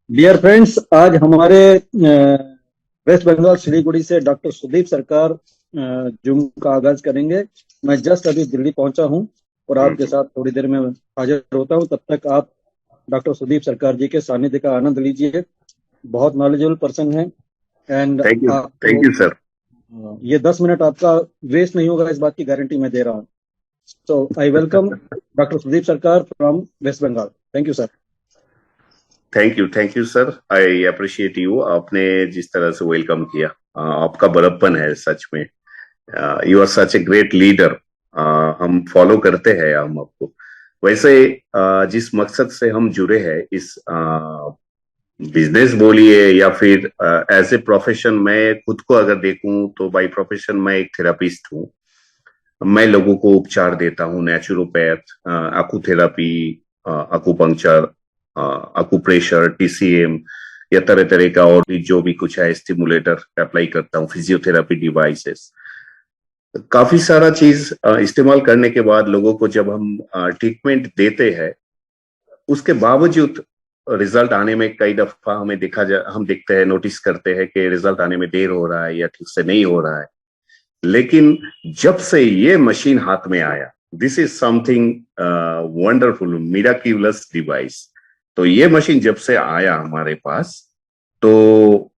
Dear friends, आज हमारे waste Bengal Siliguri से डॉक्टर सुदीप सरकार जूम का आगाज करेंगे। मैं जस्ट अभी दिल्ली पहुंचा हूं और आपके थैंक साथ थोड़ी देर में हाजिर होता हूं। तब तक आप डॉक्टर सुदीप सरकार जी के सानिध्य का आनंद लीजिए। बहुत नॉलेजेबल पर्सन है। And you. आपको थैंक यू सर। ये 10 मिनट आपका वेस्ट नहीं होगा, इस बात की गारंटी मैं दे रहा हूँ। So I welcome doctor Sudeep Sarkar from West Bengal. Thank you sir. Thank you sir. I appreciate you. आपने जिस तरह से वेलकम किया, आपका बड़प्पन है सच में। You are such a great leader. हम फॉलो करते हैं हम आपको। वैसे जिस मकसद से हम जुड़े हैं, इस बिजनेस बोलिए या फिर एज ए प्रोफेशन, मैं खुद को अगर देखूं तो बाय प्रोफेशन मैं एक थेरापिस्ट हूँ। मैं लोगों को उपचार देता हूँ, नेचुरोपैथ, अकुथेरापी, अकुपंक्चर, अकुप्रेशर, टीसीएम या तरह तरह का और भी जो भी कुछ है, स्टिमुलेटर अप्लाई करता हूँ, फिजियोथेरापी डिवाइसेस, काफी सारा चीज इस्तेमाल करने के बाद लोगों को जब हम ट्रीटमेंट देते हैं, उसके बावजूद रिजल्ट आने में कई दफा हमें हम देखते हैं, नोटिस करते हैं कि रिजल्ट आने में देर हो रहा है या ठीक से नहीं हो रहा है। लेकिन जब से ये मशीन हाथ में आया, this is something wonderful, miraculous device. तो ये मशीन जब से आया हमारे पास, तो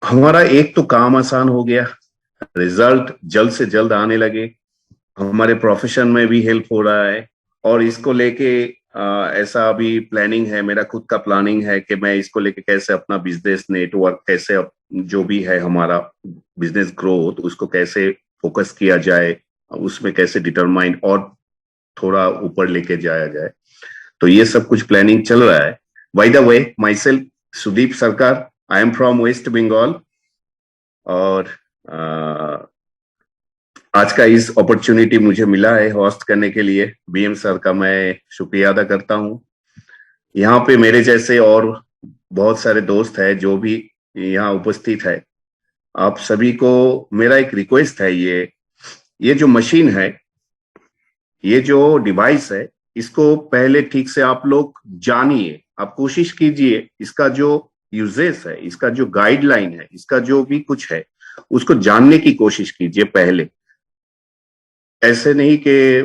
हमारा एक तो काम आसान हो गया, रिजल्ट जल्द से जल्द आने लगे, हमारे प्रोफेशन में भी हेल्प हो रहा है। और इसको लेके ऐसा अभी प्लानिंग है, मेरा खुद का प्लानिंग है कि मैं इसको लेके कैसे अपना बिजनेस नेटवर्क, कैसे जो भी है हमारा बिजनेस ग्रोथ, उसको कैसे फोकस किया जाए, उसमें कैसे डिटरमाइन और थोड़ा ऊपर लेके जाया जाए। तो ये सब कुछ प्लानिंग चल रहा है। By the way, myself Sudeep Sarkar, I am from West Bengal. और आज का इस अपॉर्चुनिटी मुझे मिला है होस्ट करने के लिए, बीएम सर का मैं शुक्रिया अदा करता हूँ। यहाँ पे मेरे जैसे और बहुत सारे दोस्त हैं जो भी यहाँ उपस्थित है। आप सभी को मेरा एक रिक्वेस्ट है, ये जो मशीन है, ये जो डिवाइस है, इसको पहले ठीक से आप लोग जानिए। आप कोशिश कीजिए इसका जो यूजेस है, इसका जो गाइडलाइन है, इसका जो भी कुछ है, उसको जानने की कोशिश कीजिए पहले। ऐसे नहीं कि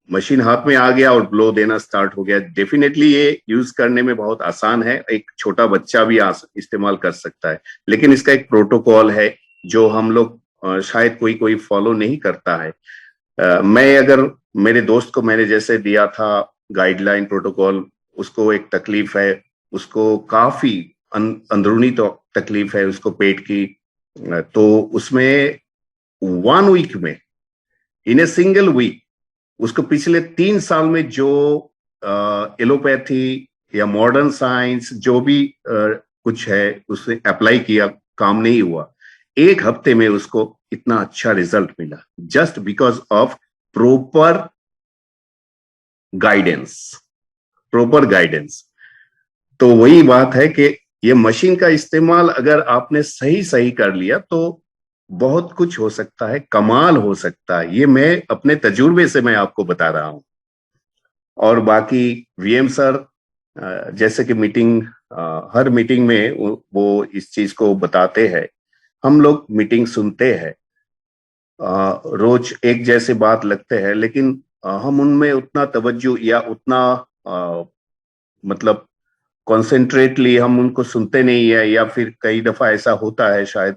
मशीन हाथ में आ गया और ब्लो देना स्टार्ट हो गया। डेफिनेटली ये यूज करने में बहुत आसान है, एक छोटा बच्चा भी इस्तेमाल कर सकता है। लेकिन इसका एक प्रोटोकॉल है जो हम लोग शायद कोई कोई फॉलो नहीं करता है। मैं अगर मेरे दोस्त को मैंने जैसे दिया था गाइडलाइन प्रोटोकॉल, उसको एक तकलीफ है, उसको काफी अंदरूनी तो तकलीफ है उसको, पेट की। तो उसमें 1 वीक में, इन ए सिंगल वीक, उसको पिछले 3 साल में जो एलोपैथी या मॉडर्न साइंस जो भी कुछ है उसने अप्लाई किया, काम नहीं हुआ। 1 हफ्ते में उसको इतना अच्छा रिजल्ट मिला, just because of proper guidance. Proper guidance. तो वही बात है कि ये मशीन का इस्तेमाल अगर आपने सही सही कर लिया तो बहुत कुछ हो सकता है, कमाल हो सकता है। ये मैं अपने तजुर्बे से मैं आपको बता रहा हूं। और बाकी वीएम सर जैसे कि मीटिंग, हर मीटिंग में वो इस चीज को बताते हैं। हम लोग मीटिंग सुनते हैं, रोज एक जैसे बात लगते हैं, लेकिन हम उनमें उतना तवज्जो या उतना मतलब कॉन्सेंट्रेटली हम उनको सुनते नहीं है। या फिर कई दफा ऐसा होता है शायद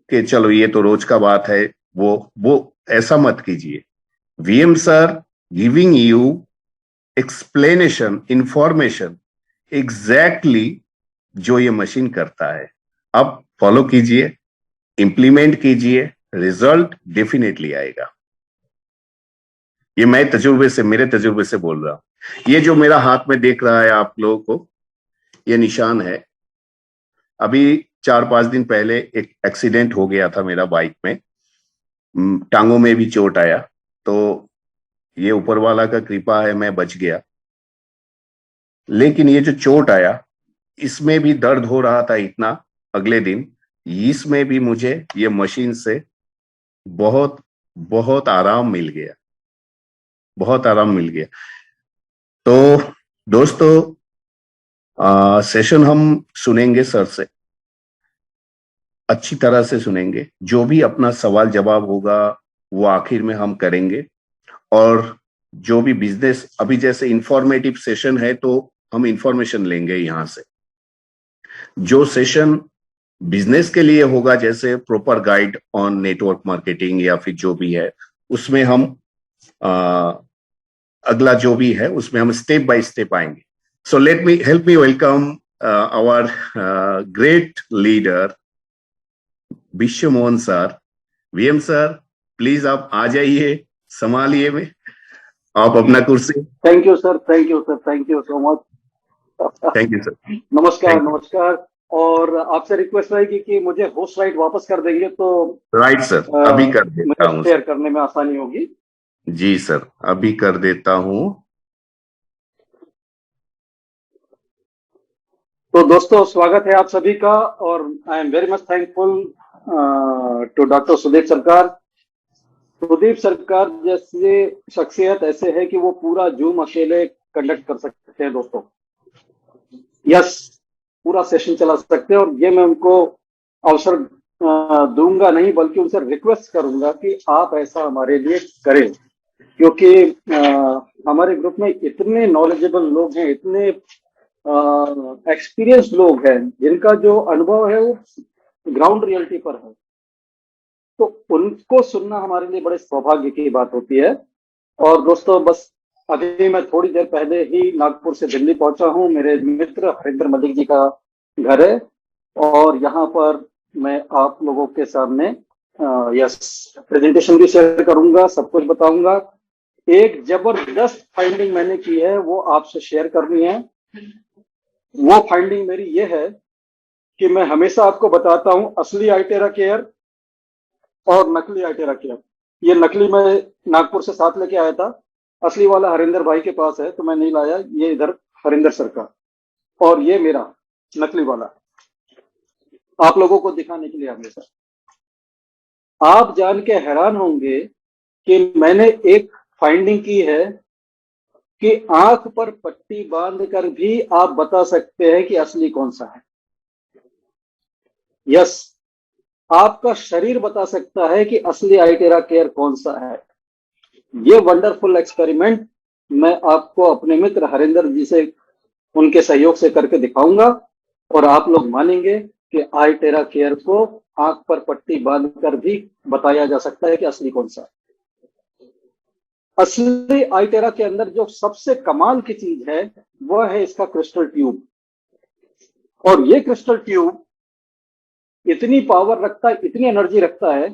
कि चलो ये तो रोज का बात है, वो ऐसा मत कीजिए। VM sir giving you explanation, information, exactly जो ये मशीन करता है, आप फॉलो कीजिए, इंप्लीमेंट कीजिए, रिजल्ट डेफिनेटली आएगा। ये मैं तजुर्बे से, मेरे तजुर्बे से बोल रहा हूं। ये जो मेरा हाथ में देख रहा है आप लोगों को, ये निशान है। अभी 4-5 दिन पहले एक एक्सीडेंट हो गया था मेरा बाइक में, टांगों में भी चोट आया। तो ये ऊपर वाला का कृपा है, मैं बच गया। लेकिन ये जो चोट आया, इसमें भी दर्द हो रहा था इतना अगले दिन। इसमें भी मुझे ये मशीन से बहुत बहुत आराम मिल गया, बहुत आराम मिल गया। तो दोस्तों, सेशन हम सुनेंगे सर से, अच्छी तरह से सुनेंगे। जो भी अपना सवाल जवाब होगा वो आखिर में हम करेंगे। और जो भी बिजनेस, अभी जैसे इंफॉर्मेटिव सेशन है तो हम इंफॉर्मेशन लेंगे यहाँ से। जो सेशन बिजनेस के लिए होगा, जैसे proper guide on network marketing या फिर जो भी है, उसमें हम अगला जो भी है उसमें हम स्टेप बाय स्टेप आएंगे। So help me welcome our great leader Vishwa Mohan sir. VM sir, please आप आ जाइए, संभालिए में आप अपना कुर्सी। Thank you sir, thank you sir, thank you so much. Thank you sir. नमस्कार, नमस्कार। और आपसे रिक्वेस्ट रहेगी कि मुझे होस्ट राइट वापस कर देंगे तो राइट सर, अभी कर देता हूँ। शेयर करने में आसानी होगी। जी सर, अभी कर देता हूँ। तो दोस्तों, स्वागत है आप सभी का, और I am very much thankful to doctor Sudeep Sarkar. Sudeep सरकार जैसे शख्सियत ऐसे है कि वो पूरा जूम अकेले कंडक्ट कर सकते हैं दोस्तों। यस, पूरा सेशन चला सकते हैं। और ये मैं उनको अवसर दूंगा नहीं, बल्कि उनसे रिक्वेस्ट करूंगा कि आप ऐसा हमारे लिए करें, क्योंकि हमारे ग्रुप में इतने नॉलेजेबल लोग हैं, इतने एक्सपीरियंस लोग हैं, जिनका जो अनुभव है वो ग्राउंड रियलिटी पर है। तो उनको सुनना हमारे लिए बड़े सौभाग्य की बात होती है। और दोस्तों, बस अभी मैं थोड़ी देर पहले ही नागपुर से दिल्ली पहुंचा हूं। मेरे मित्र हरिंदर मलिक जी का घर है, और यहाँ पर मैं आप लोगों के सामने यस प्रेजेंटेशन भी शेयर करूंगा, सब कुछ बताऊंगा। एक जबरदस्त फाइंडिंग मैंने की है, वो आपसे शेयर करनी है। वो फाइंडिंग मेरी ये है कि मैं हमेशा आपको बताता हूं असली आइटेरा केयर और नकली आइटेरा केयर। ये नकली मैं नागपुर से साथ लेके आया था, असली वाला हरिंदर भाई के पास है तो मैं नहीं लाया, ये इधर हरिंदर सर का, और ये मेरा नकली वाला आप लोगों को दिखाने के लिए हमेशा। आप जान के हैरान होंगे कि मैंने एक फाइंडिंग की है कि आंख पर पट्टी बांध कर भी आप बता सकते हैं कि असली कौन सा है। यस, आपका शरीर बता सकता है कि असली आइटेरा केयर कौन सा है। ये वंडरफुल एक्सपेरिमेंट मैं आपको अपने मित्र हरिंदर जी से, उनके सहयोग से करके दिखाऊंगा, और आप लोग मानेंगे कि आइटेरा केयर को आंख पर पट्टी बांधकर भी बताया जा सकता है कि असली कौन सा है। असली आइटेरा के अंदर जो सबसे कमाल की चीज है वह है इसका क्रिस्टल ट्यूब। और ये क्रिस्टल ट्यूब इतनी पावर रखता है, इतनी एनर्जी रखता है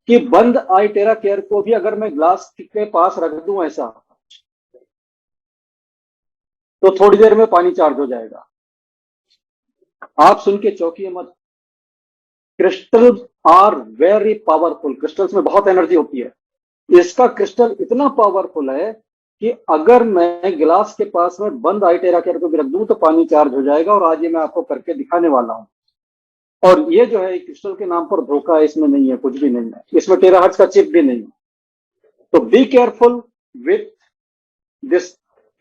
कि बंद आइटेरा केयर को भी अगर मैं ग्लास के पास रख दूं ऐसा, तो थोड़ी देर में पानी चार्ज हो जाएगा। आप सुन के चौंकिए मत। Crystal are very powerful. Crystals में बहुत एनर्जी होती है। इसका क्रिस्टल इतना पावरफुल है कि अगर मैं गिलास के पास में बंद आइटेरा केयर को भी रख दूं तो पानी चार्ज हो जाएगा। और आज ये मैं आपको करके दिखाने वाला हूं। और ये जो है क्रिस्टल के नाम पर धोखा है, इसमें नहीं है, कुछ भी नहीं है, इसमें टेराहर्ट्ज का चिप भी नहीं है। तो be careful with this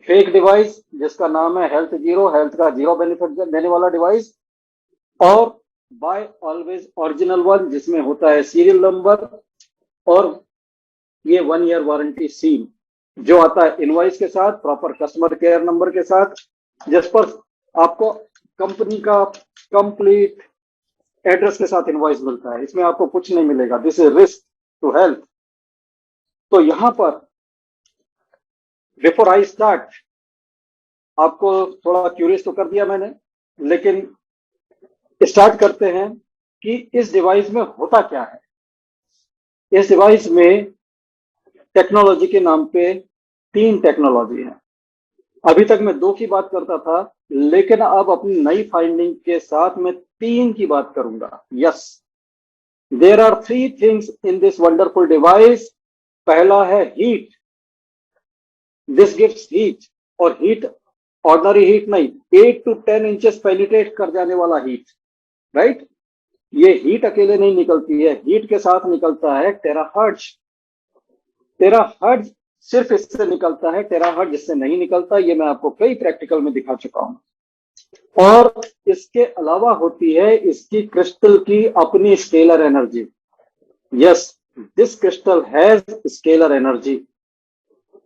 fake device जिसका नाम है हेल्थ जीरो, हेल्थ का जीरो बेनिफिट देने वाला डिवाइस। और बाय ऑलवेज ओरिजिनल वन, जिसमें होता है सीरियल नंबर और ये 1 ईयर वारंटी सील, जो आता है इनवॉइस के साथ, प्रॉपर कस्टमर केयर नंबर के साथ, जिस पर आपको कंपनी का कंप्लीट एड्रेस के साथ इनवॉइस मिलता है। इसमें आपको कुछ नहीं मिलेगा। This is risk to health. तो यहां पर बिफोर आई स्टार्ट, आपको थोड़ा क्यूरियस तो कर दिया मैंने, लेकिन स्टार्ट करते हैं कि इस डिवाइस में होता क्या है। इस डिवाइस में टेक्नोलॉजी के नाम पे 3 टेक्नोलॉजी है। अभी तक मैं 2 की बात करता था, लेकिन अब अपनी नई फाइंडिंग के साथ मैं 3 की बात करूंगा। Yes, there are 3 things in this wonderful device. पहला है हीट। दिस गिव्स हीट, और हीट ऑर्डिनरी हीट नहीं, 8 to 10 इंचेस पेनिट्रेट कर जाने वाला हीट। राइट, ये हीट अकेले नहीं निकलती है, हीट के साथ निकलता है टेराहर्ट्ज। टेराहर्ट्ज सिर्फ इससे निकलता है, टेराहर्ट्ज इससे नहीं निकलता। ये मैं आपको कई प्रैक्टिकल में दिखा चुका हूं। और इसके अलावा होती है इसकी क्रिस्टल की अपनी scalar energy. Yes, this crystal has scalar energy,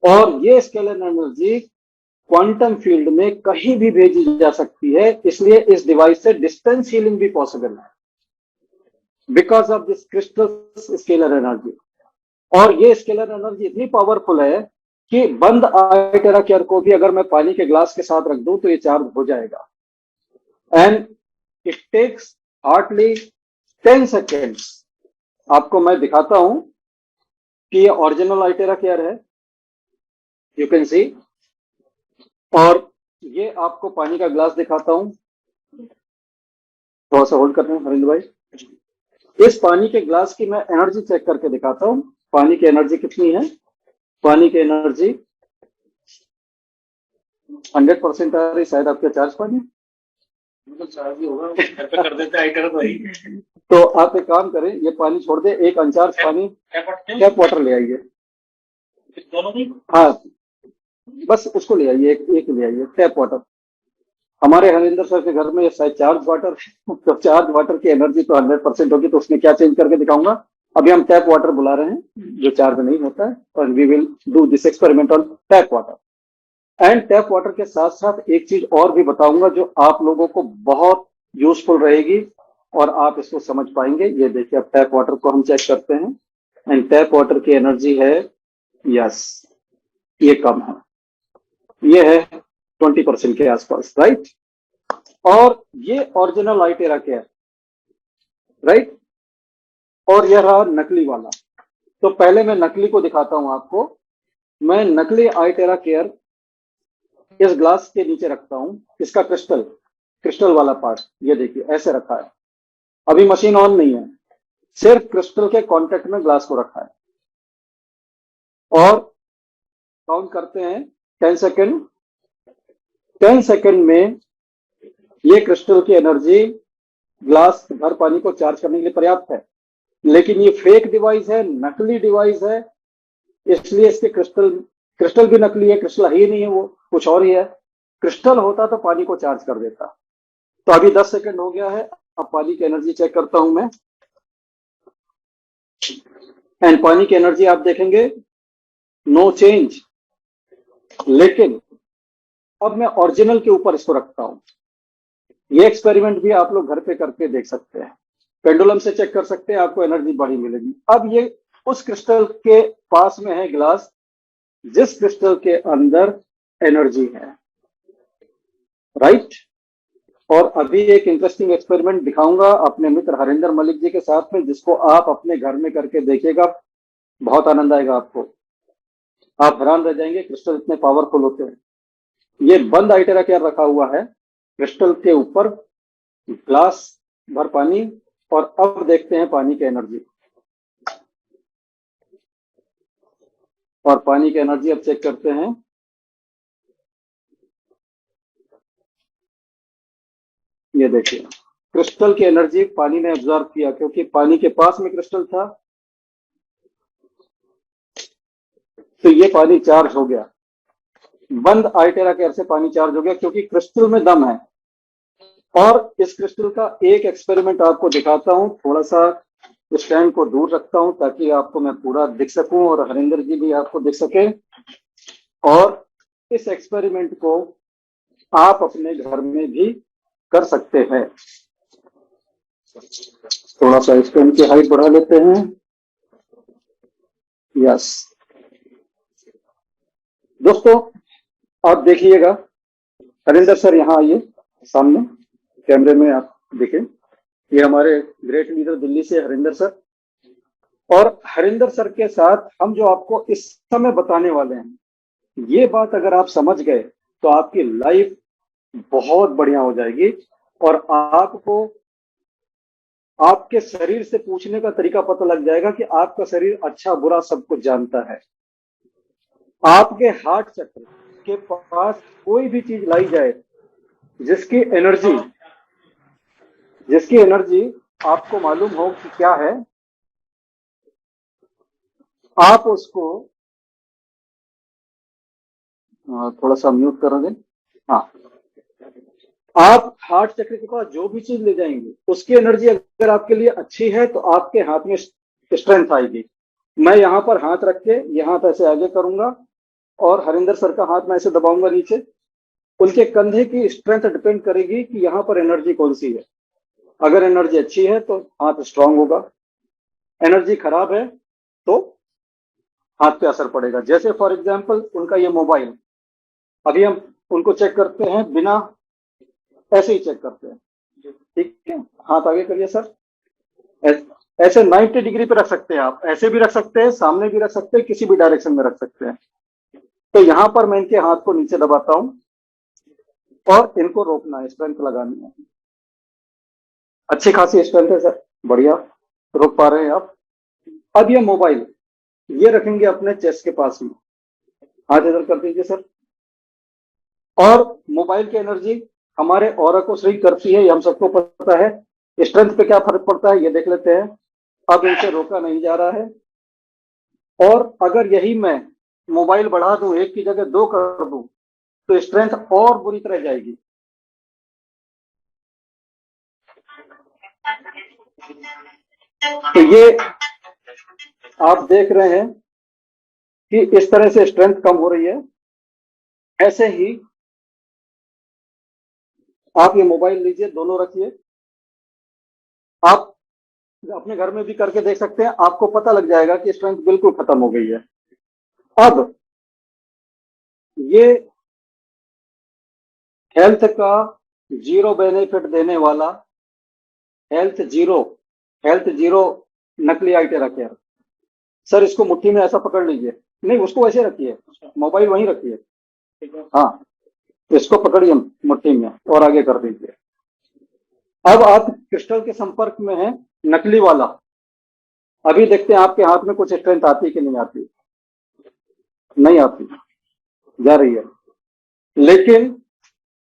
और ये स्केलर एनर्जी क्वांटम फील्ड में कहीं भी भेजी जा सकती है, इसलिए इस डिवाइस से डिस्टेंस हीलिंग भी पॉसिबल है because of this crystal scalar energy. और ये स्केलर एनर्जी इतनी पावरफुल है कि बंद आयटेरा केयर को भी अगर मैं पानी के ग्लास के साथ रख दूं तो ये चार्ज हो जाएगा। And it takes hardly 10 seconds. आपको मैं दिखाता हूं कि ये ओरिजिनल आयटेरा केयर है, यू कैन सी। और ये आपको पानी का ग्लास दिखाता हूं, थोड़ा सा होल्ड कर रहे हैं हरिंदर भाई। इस पानी के ग्लास की मैं एनर्जी चेक करके दिखाता हूं, पानी की एनर्जी कितनी है। पानी की एनर्जी 100% आ रही, शायद आपका चार्ज पानी चार्ज ही होगा, घर पे कर देते आइटर भाई। तो आप एक काम करें, ये पानी छोड़ दे, एक अनचार्ज पानी टैप वाटर ले आइए। दोनों नहीं? हाँ, बस उसको ले आइए, एक ले आइए टैप वाटर। हमारे हरिंदर सर के घर में ये शायद चार्ज वाटर तो चार्ज वाटर की एनर्जी तो 100% होगी, तो उसमें क्या चेंज करके दिखाऊंगा। अभी हम टैप वाटर बुला रहे हैं जो चार्ज नहीं होता है, और we will do this experiment on tap water. And tap water के साथ साथ एक चीज और भी बताऊंगा जो आप लोगों को बहुत यूजफुल रहेगी और आप इसको समझ पाएंगे। ये देखिए, अब टैप वाटर को हम चेक करते हैं, एंड टैप वाटर की एनर्जी है, यस, ये कम है, ये है 20% के आसपास, राइट। और ये ओरिजिनल आइटेरा केयर, राइट, और यह रहा नकली वाला। तो पहले मैं नकली को दिखाता हूं आपको। मैं नकली आइटेरा केयर इस ग्लास के नीचे रखता हूं, इसका क्रिस्टल वाला पार्ट ये देखिए ऐसे रखा है। अभी मशीन ऑन नहीं है, सिर्फ क्रिस्टल के कांटेक्ट में ग्लास को रखा है। और काउंट करते हैं 10 सेकेंड। 10 सेकेंड में ये क्रिस्टल की एनर्जी ग्लास भर पानी को चार्ज करने के लिए पर्याप्त है। लेकिन ये फेक डिवाइस है, नकली डिवाइस है, इसलिए इसके क्रिस्टल भी नकली है, क्रिस्टल ही नहीं है, वो कुछ और ही है। क्रिस्टल होता तो पानी को चार्ज कर देता। तो अभी 10 सेकेंड हो गया है, अब पानी की एनर्जी चेक करता हूं मैं। एंड पानी की एनर्जी आप देखेंगे नो चेंज। लेकिन अब मैं ओरिजिनल के ऊपर इसको रखता हूं। ये एक्सपेरिमेंट भी आप लोग घर पे करके देख सकते हैं, पेंडुलम से चेक कर सकते हैं, आपको एनर्जी बड़ी मिलेगी। अब ये उस क्रिस्टल के पास में है ग्लास जिस क्रिस्टल के अंदर एनर्जी है, राइट। और अभी एक इंटरेस्टिंग एक्सपेरिमेंट दिखाऊंगा अपने मित्र हरिंदर मलिक जी के साथ में, जिसको आप अपने घर में करके देखिएगा, बहुत आनंद आएगा आपको। आप हैरान रह जाएंगे, क्रिस्टल इतने पावरफुल होते हैं। ये बंद आइटेरा केयर रखा हुआ है क्रिस्टल के ऊपर, ग्लास भर पानी। और अब देखते हैं पानी की एनर्जी। और पानी की एनर्जी अब चेक करते हैं। ये देखिए, क्रिस्टल की एनर्जी पानी ने एब्जॉर्ब किया, क्योंकि पानी के पास में क्रिस्टल था, तो ये पानी चार्ज हो गया। बंद आइटेरा केयर से पानी चार्ज हो गया क्योंकि क्रिस्टल में दम है। और इस क्रिस्टल का एक एक्सपेरिमेंट आपको दिखाता हूं, थोड़ा सा स्टैंड को दूर रखता हूं ताकि आपको मैं पूरा दिख सकूं और हरिंदर जी भी आपको दिख सके। और इस एक्सपेरिमेंट को आप अपने घर में भी कर सकते हैं। थोड़ा सा स्टैंड की हाइट बढ़ा लेते हैं, यस। दोस्तों आप देखिएगा, हरिंदर सर यहाँ आइए सामने, कैमरे में आप देखें। ये हमारे ग्रेट लीडर दिल्ली से हरिंदर सर। और हरिंदर सर के साथ हम जो आपको इस समय बताने वाले हैं, ये बात अगर आप समझ गए तो आपकी लाइफ बहुत बढ़िया हो जाएगी। और आपको आपके शरीर से पूछने का तरीका पता लग जाएगा कि आपका शरीर अच्छा बुरा सब कुछ जानता है। आपके हार्ट चक्र के पास कोई भी चीज लाई जाए जिसकी एनर्जी आपको मालूम हो कि क्या है, आप उसको थोड़ा सा म्यूट करोगे, हाँ, आप हार्ट चक्र के पास जो भी चीज ले जाएंगे उसकी एनर्जी अगर आपके लिए अच्छी है तो आपके हाथ में स्ट्रेंथ आएगी। मैं यहाँ पर हाथ रख के ये हाथ ऐसे आगे करूंगा और हरिंदर सर का हाथ मैं ऐसे दबाऊंगा नीचे। उनके कंधे की स्ट्रेंथ डिपेंड करेगी कि यहाँ पर एनर्जी कौन सी है। अगर एनर्जी अच्छी है तो हाथ स्ट्रांग होगा, एनर्जी खराब है तो हाथ पे असर पड़ेगा। जैसे फॉर एग्जाम्पल उनका ये मोबाइल, अभी हम उनको चेक करते हैं बिना ऐसे ही चेक करते हैं, ठीक है। हाथ आगे करिए सर, ऐसे 90 डिग्री पे रख सकते हैं आप, ऐसे भी रख सकते हैं, सामने भी रख सकते हैं, किसी भी डायरेक्शन में रख सकते हैं। तो यहां पर मैं इनके हाथ को नीचे दबाता हूं और इनको रोकना है, स्ट्रेंथ लगानी है। अच्छी खासी स्ट्रेंथ है सर, बढ़िया रोक पा रहे हैं आप। अब ये मोबाइल ये रखेंगे अपने चेस्ट के पास में, हाथ इधर कर दीजिए सर। और मोबाइल की एनर्जी हमारे ऑरा को सही करती है, ये हम सबको पता है। स्ट्रेंथ पे क्या फर्क पड़ता है ये देख लेते हैं। अब इनसे रोका नहीं जा रहा है, और अगर यही मैं मोबाइल बढ़ा दूं, एक की जगह 2 कर दूं, तो स्ट्रेंथ और बुरी तरह जाएगी। तो ये आप देख रहे हैं कि इस तरह से स्ट्रेंथ कम हो रही है। ऐसे ही आप ये मोबाइल लीजिए, दोनों रखिए, आप अपने घर में भी करके देख सकते हैं, आपको पता लग जाएगा कि स्ट्रेंथ बिल्कुल खत्म हो गई है। अब ये हेल्थ का जीरो बेनिफिट देने वाला हेल्थ जीरो नकली आइटेरा केयर। सर इसको मुट्ठी में ऐसा पकड़ लीजिए, नहीं उसको वैसे रखिए, मोबाइल वहीं रखिए, हाँ इसको पकड़िए मुट्ठी में और आगे कर दीजिए। अब आप क्रिस्टल के संपर्क में हैं, नकली वाला। अभी देखते हैं आपके हाथ में कुछ स्ट्रेंथ आती कि नहीं आती। नहीं आती, जा रही है। लेकिन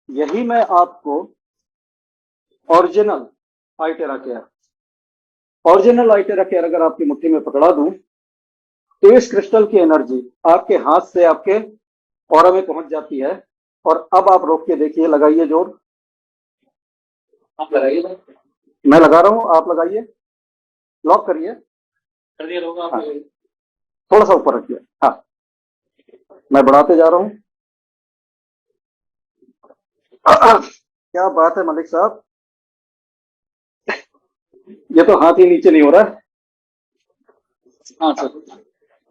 यही मैं आपको ओरिजिनल आइटेरा केयर अगर आपकी मुट्ठी में पकड़ा दूं, तो इस क्रिस्टल की एनर्जी आपके हाथ से आपके ऑरा में पहुंच जाती है। और अब आप रोक के देखिए, लगाइए जोर, आप लगाइए, मैं लगा रहा हूं, आप लगाइए, लॉक करिए, कर दिया लोग आप। हाँ, थोड़ा सा ऊपर रखिए, हाँ मैं बढ़ाते जा रहा हूं। क्या बात है मलिक साहब, ये तो हाथ ही नीचे नहीं हो रहा है। हाँ सर,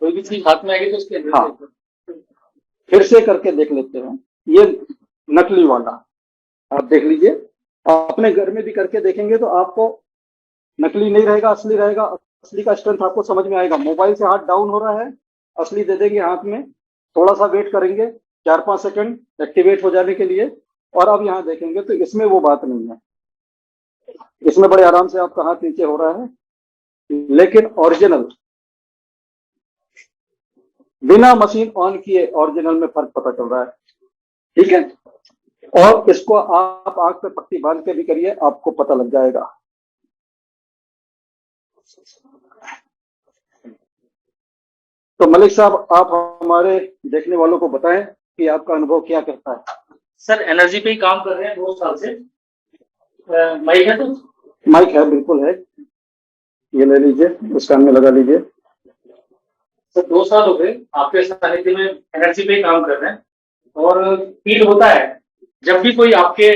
कोई भी चीज हाथ में आएगी तो उसके हाँ फिर से करके देख लेते हैं। ये नकली वाला आप देख लीजिए, अपने घर में भी करके देखेंगे तो आपको नकली नहीं रहेगा, असली रहेगा। असली का स्ट्रेंथ आपको समझ में आएगा। मोबाइल से हाथ डाउन हो रहा है, असली दे देंगे हाथ में, थोड़ा सा वेट करेंगे 4-5 सेकंड एक्टिवेट हो जाने के लिए, और अब यहाँ देखेंगे तो इसमें वो बात नहीं है। इसमें बड़े आराम से आपका हाथ नीचे हो रहा है। लेकिन ओरिजिनल बिना मशीन ऑन किए ओरिजिनल में फर्क पता चल रहा है, ठीक है। और इसको आप आंख पे पट्टी बांध के भी करिए, आपको पता लग जाएगा। तो मलिक साहब आप हमारे देखने वालों को बताएं कि आपका अनुभव क्या कहता है। सर एनर्जी पे ही काम कर रहे हैं 2 साल से। माइक है तो? माइक है, बिल्कुल है, ये ले लीजिए, उस कान में लगा लीजिए। सर 2 साल हो गए आपके सानिध्य में एनर्जी पे ही काम कर रहे हैं, और फील होता है जब भी कोई आपके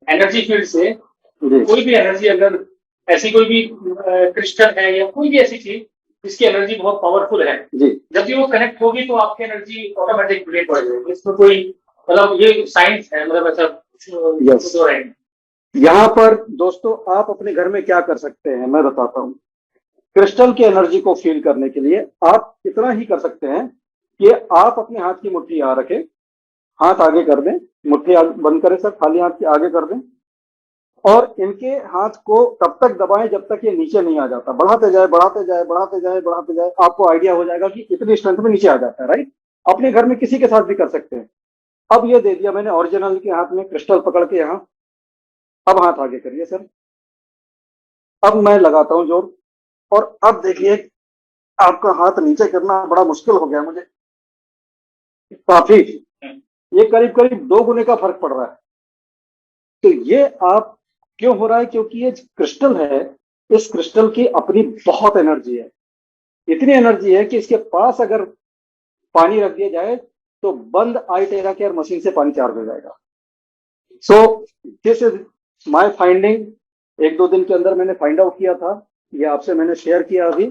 एनर्जी फील्ड से कोई भी एनर्जी, अगर ऐसी कोई भी क्रिस्टल है या कोई भी ऐसी चीज जिसकी एनर्जी बहुत पावरफुल है जी, जब भी वो कनेक्ट होगी तो आपकी एनर्जी ऑटोमेटिक क्रिएट हो जाएगी। इसमें कोई मतलब ये साइंस है, मतलब ऐसा यस। यहाँ पर दोस्तों आप अपने घर में क्या कर सकते हैं मैं बताता हूँ। क्रिस्टल की एनर्जी को फील करने के लिए आप इतना ही कर सकते हैं कि आप अपने हाथ की मुट्ठी यहाँ रखें, हाथ आगे कर दें, मुट्ठी बंद करें सर, खाली हाथ की आगे कर दें, और इनके हाथ को तब तक दबाएं जब तक ये नीचे नहीं आ जाता। बढ़ाते जाए बढ़ाते जाए बढ़ाते जाए बढ़ाते जाए, आपको आइडिया हो जाएगा कि इतनी स्ट्रेंथ में नीचे आ जाता है, राइट। अपने घर में किसी के साथ भी कर सकते हैं। अब ये दे दिया मैंने ओरिजिनल के हाथ में, क्रिस्टल पकड़ के यहाँ, अब हाथ आगे करिए सर, अब मैं लगाता हूं जोर, और अब देखिए आपका हाथ नीचे करना बड़ा मुश्किल हो गया मुझे, काफी, ये करीब करीब 2 गुने का फर्क पड़ रहा है। तो ये आप क्यों हो रहा है? क्योंकि ये क्रिस्टल है, इस क्रिस्टल की अपनी बहुत एनर्जी है, इतनी एनर्जी है कि इसके पास अगर पानी रख दिया जाए तो बंद आई टेरा केयर मशीन से पानी चार्ज हो जाएगा। सो दिस इज माय फाइंडिंग। 1-2 दिन के अंदर मैंने फाइंड आउट किया था, ये आपसे मैंने शेयर किया अभी।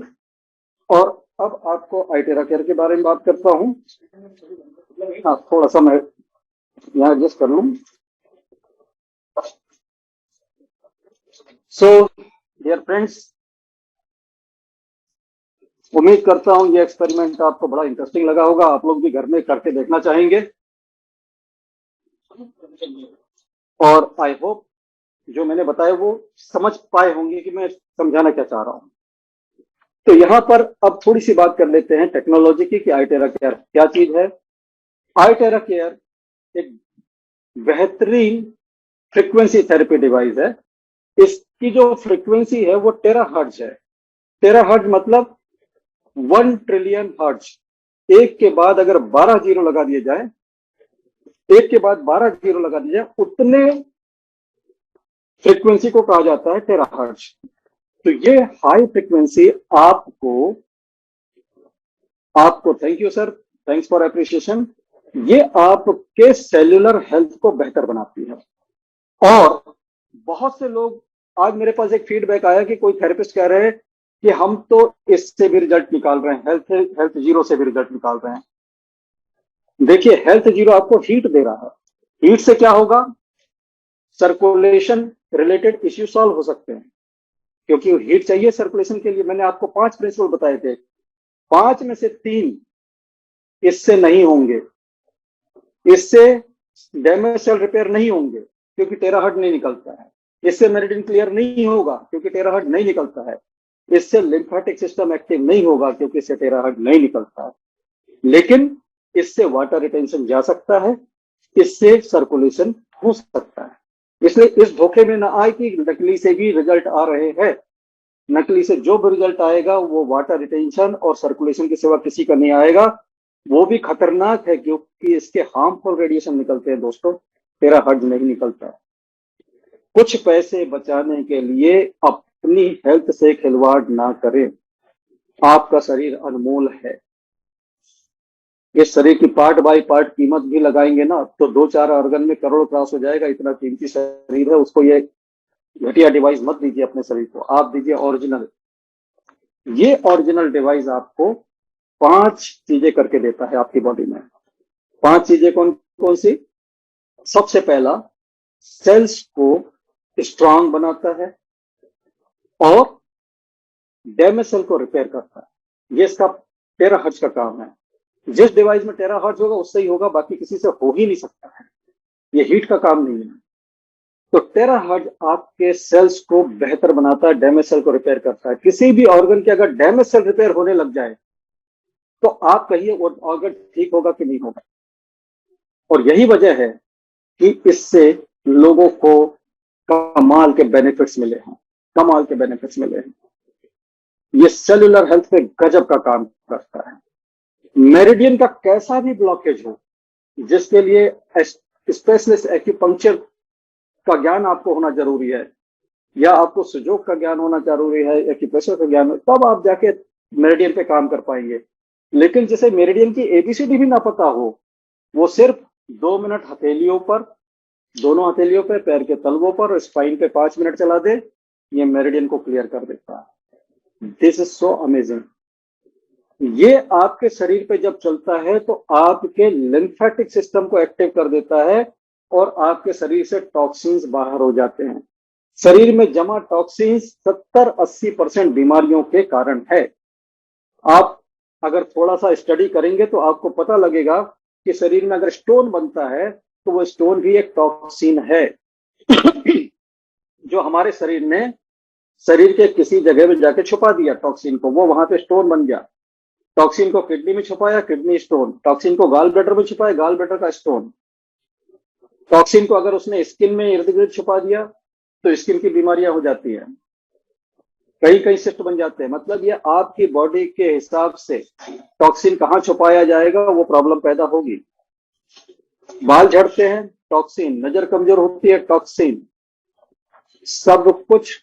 और अब आपको आई टेरा केयर के बारे में बात करता हूं। हाँ, थोड़ा सा मैं यहाँ एडजस्ट कर लूं। सो डियर फ्रेंड्स, उम्मीद करता हूं ये एक्सपेरिमेंट आपको बड़ा इंटरेस्टिंग लगा होगा, आप लोग भी घर में करके देखना चाहेंगे। और आई होप जो मैंने बताया वो समझ पाए होंगे कि मैं समझाना क्या चाह रहा हूं। तो यहां पर अब थोड़ी सी बात कर लेते हैं टेक्नोलॉजी की कि आई टेरा केयर क्या चीज है। आई टेरा केयर एक बेहतरीन फ्रीक्वेंसी थेरेपी डिवाइस है। इसकी जो फ्रीक्वेंसी है वो टेराहर्ट्ज है। टेराहर्ट्ज मतलब 1 ट्रिलियन हर्ट्ज। एक के बाद अगर 12 जीरो लगा दिए जाए, एक के बाद 12 जीरो लगा दिए जाए, उतने फ्रीक्वेंसी को कहा जाता है टेराहर्ट्ज। तो ये हाई फ्रीक्वेंसी आपको thank you sir, thanks for appreciation. ये आपके सेल्यूलर हेल्थ को बेहतर बनाती है। और बहुत से लोग, आज मेरे पास एक फीडबैक आया कि कोई थेरेपिस्ट कह रहे हैं कि हम तो इससे भी रिजल्ट निकाल रहे हैं, हेल्थ जीरो से भी रिजल्ट निकाल रहे हैं। देखिए, हेल्थ जीरो आपको हीट दे रहा है। हीट से क्या होगा? सर्कुलेशन रिलेटेड इश्यू सॉल्व हो सकते हैं, क्योंकि हीट चाहिए सर्कुलेशन के लिए। मैंने आपको 5 प्रिंसिपल बताए थे, 5 में से 3 इससे नहीं होंगे। इससे डैमेज सेल रिपेयर नहीं होंगे क्योंकि टेराहर्ट्ज नहीं निकलता है। इससे मेरिडियन क्लियर नहीं होगा क्योंकि टेराहर्ट्ज नहीं निकलता है। इससे लिम्फेटिक सिस्टम एक्टिव नहीं होगा क्योंकि इससे टेराहर्ट्ज नहीं निकलता है। लेकिन इससे वाटर रिटेंशन जा सकता है, इससे सर्कुलेशन हो सकता है। इसलिए इस धोखे में ना आए कि नकली से भी रिजल्ट आ रहे हैं। नकली से जो भी रिजल्ट आएगा वो वाटर रिटेंशन और सर्कुलेशन के सिवा किसी का नहीं आएगा। वो भी खतरनाक है क्योंकि इसके हार्मफुल रेडिएशन निकलते हैं दोस्तों, टेराहर्ट्ज नहीं निकलता है। कुछ पैसे बचाने के लिए अपनी हेल्थ से खिलवाड़ ना करें। आपका शरीर अनमोल है। इस शरीर की पार्ट बाय पार्ट कीमत भी लगाएंगे ना तो 2-4 ऑर्गन में करोड़ क्रॉस हो जाएगा। इतना कीमती शरीर है, उसको ये घटिया डिवाइस मत दीजिए अपने शरीर को, आप दीजिए ओरिजिनल। ये ओरिजिनल डिवाइस आपको 5 चीजें करके देता है आपकी बॉडी में। 5 चीजें कौन कौन सी? सबसे पहला, सेल्स को स्ट्रांग बनाता है और डैमेज सेल को रिपेयर करता है। ये इसका टेराहर्ट्ज का काम है। जिस डिवाइस में टेराहर्ट्ज होगा उससे ही होगा, बाकी किसी से हो ही नहीं सकता है। ये हीट का काम नहीं है। तो टेराहर्ट्ज आपके सेल्स को बेहतर बनाता है, डैमेज सेल को रिपेयर करता है। किसी भी ऑर्गन के अगर डैमेज सेल रिपेयर होने लग जाए तो आप कहिए वो ऑर्गन ठीक होगा कि नहीं होगा। और यही वजह है कि इससे लोगों को कमाल के बेनिफिट्स मिले हैं, कमाल के बेनिफिट्स मिले हैं। ये सेलुलर हेल्थ पे गजब का काम करता है। मेरिडियन का कैसा भी ब्लॉकेज हो, जिसके लिए स्पेशलिस्ट एक्यूपंक्चर का ज्ञान आपको होना जरूरी है, या आपको सुजोग का ज्ञान होना जरूरी है, एक्यूप्रेशर का ज्ञान, तब आप जाके मेरिडियन पे काम कर पाएंगे। लेकिन जिसे मेरिडियन की एबीसीडी भी ना पता हो, वो सिर्फ 2 मिनट हथेलियों पर, दोनों हथेलियों पे, पैर के तलवों पर और स्पाइन पे 5 मिनट चला दे, ये मेरिडियन को क्लियर कर देता है। This is so amazing. ये आपके शरीर पे जब चलता है तो आपके लिम्फेटिक सिस्टम को एक्टिव कर देता है और आपके शरीर से टॉक्सिन्स बाहर हो जाते हैं। शरीर में जमा टॉक्सिन्स 70-80% बीमारियों के कारण है। आप अगर थोड़ा सा स्टडी करेंगे तो आपको पता लगेगा कि शरीर में अगर स्टोन बनता है तो वो स्टोन भी एक टॉक्सिन है जो हमारे शरीर ने शरीर के किसी जगह में जाके छुपा दिया टॉक्सिन को, वो वहां पे स्टोन बन गया। टॉक्सिन को किडनी में छुपाया, किडनी स्टोन। टॉक्सिन को गाल ब्लैडर में छुपाया, गाल ब्लैडर का स्टोन। टॉक्सिन को अगर उसने स्किन में इर्द गिर्द छुपा दिया तो स्किन की बीमारियां हो जाती है, कई कई सिस्ट बन जाते हैं। मतलब ये आपकी बॉडी के हिसाब से टॉक्सिन कहाँ छुपाया जाएगा वो प्रॉब्लम पैदा होगी। बाल झड़ते हैं, टॉक्सिन, नजर कमजोर होती है, टॉक्सिन, सब कुछ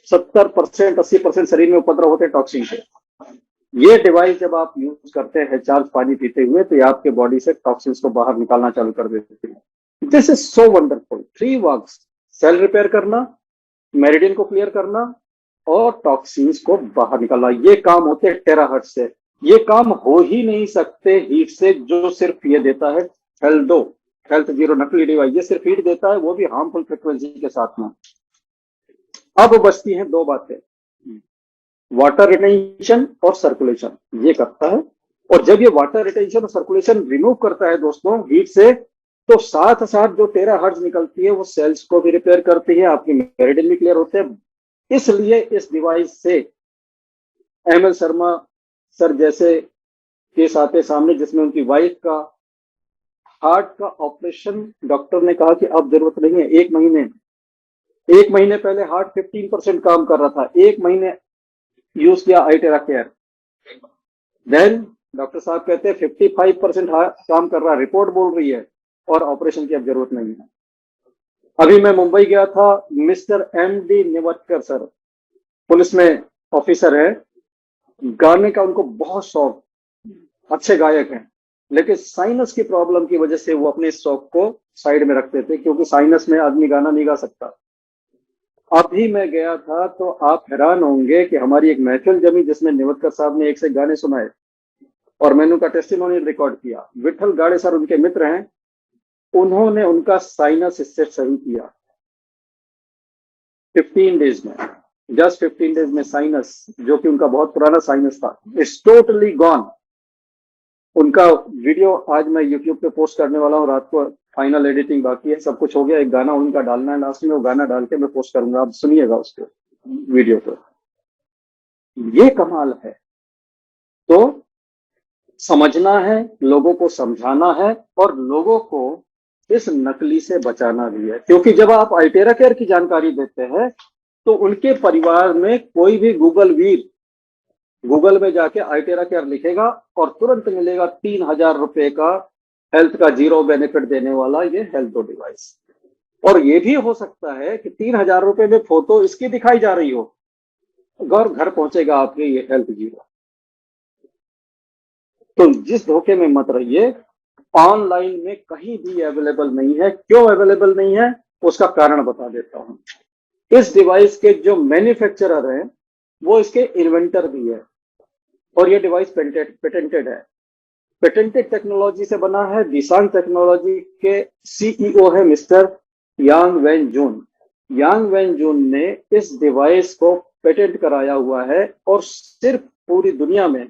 70% 80% शरीर में उपद्रव होते हैं टॉक्सिन के। ये डिवाइस जब आप यूज करते हैं चार्ज पानी पीते हुए, तो ये आपके बॉडी से टॉक्सिन्स को बाहर निकालना चालू कर देते हैं। This is so wonderful. 3 works, cell repair करना, मेरिडियन को क्लियर करना और टॉक्सिन्स को बाहर निकालना। ये काम होते हैं टेराहर्ट्ज से। ये काम हो ही नहीं सकते हीट से, जो सिर्फ ये देता है हेल्दो, हेल्थ जीरो नकली डिवाइस। ये सिर्फ हीट देता है, वो भी हार्मफुल फ्रिक्वेंसी के साथ में। अब बचती हैं 2 बातें, वाटर रिटेंशन और सर्कुलेशन। ये करता है, और जब ये वाटर रिटेंशन और सर्कुलेशन रिमूव करता है दोस्तों हीट से, तो साथ साथ जो टेराहर्ट्ज निकलती है वो सेल्स को भी रिपेयर करती है, आपकी मेरिडियन भी क्लियर होते हैं। इसलिए इस डिवाइस से एमएल शर्मा सर जैसे केस आते सामने, जिसमें उनकी वाइफ का हार्ट का ऑपरेशन, डॉक्टर ने कहा कि अब जरूरत नहीं है। 1 महीने पहले हार्ट 15% काम कर रहा था, 1 महीने यूज किया आइटेरा केयर, देन डॉक्टर साहब कहते हैं 55% काम कर रहा, रिपोर्ट बोल रही है, और ऑपरेशन की अब जरूरत नहीं है। अभी मैं मुंबई गया था, मिस्टर MD निवटकर सर पुलिस में ऑफिसर है, गाने का उनको बहुत शौक, अच्छे गायक हैं, लेकिन साइनस की प्रॉब्लम की वजह से वो अपने शौक को साइड में रखते थे, क्योंकि साइनस में आदमी गाना नहीं गा सकता। अभी मैं गया था तो आप हैरान होंगे कि हमारी एक महफिल जमी जिसमें निवटकर साहब ने एक से गाने सुनाए, और मैंने उनका टेस्टिमोनियल रिकॉर्ड किया। विठल गाड़े सर उनके मित्र हैं, उन्होंने उनका साइनस इससे सही किया 15 डेज में, जस्ट 15 डेज में साइनस, जो कि उनका बहुत पुराना साइनस था, इट्स टोटली गॉन। उनका वीडियो आज मैं यूट्यूब पे पोस्ट करने वाला हूँ, रात को फाइनल एडिटिंग बाकी है, सब कुछ हो गया। एक गाना उनका डालना है लास्ट में, वो गाना डाल के मैं पोस्ट करूंगा, आप सुनिएगा उसको वीडियो को। ये कमाल है। तो समझना है, लोगों को समझाना है, और लोगों को इस नकली से बचाना भी है, क्योंकि जब आप आइटेरा केयर की जानकारी देते हैं तो उनके परिवार में कोई भी गूगल में जाके आइटेरा केयर लिखेगा और तुरंत मिलेगा 3,000 रुपए का हेल्थ का जीरो बेनिफिट देने वाला ये हेल्थ डिवाइस। और ये भी हो सकता है कि 3,000 रुपए में फोटो इसकी दिखाई जा रही हो, और घर पहुंचेगा आपके ये हेल्थ जीरो। तो जिस धोखे में मत रहिए। ऑनलाइन में कहीं भी अवेलेबल नहीं है। क्यों अवेलेबल नहीं है, उसका कारण बता देता हूं। इस डिवाइस के जो मैन्युफैक्चरर हैं वो इसके इन्वेंटर भी है, और ये डिवाइस पेटेंटेड है, पेटेंटेड टेक्नोलॉजी से बना है। दिसांग टेक्नोलॉजी के CEO है mister Yang Wen Jun. Yang Wen Jun ने इस डिवाइस को पेटेंट कराया हुआ है, और सिर्फ पूरी दुनिया में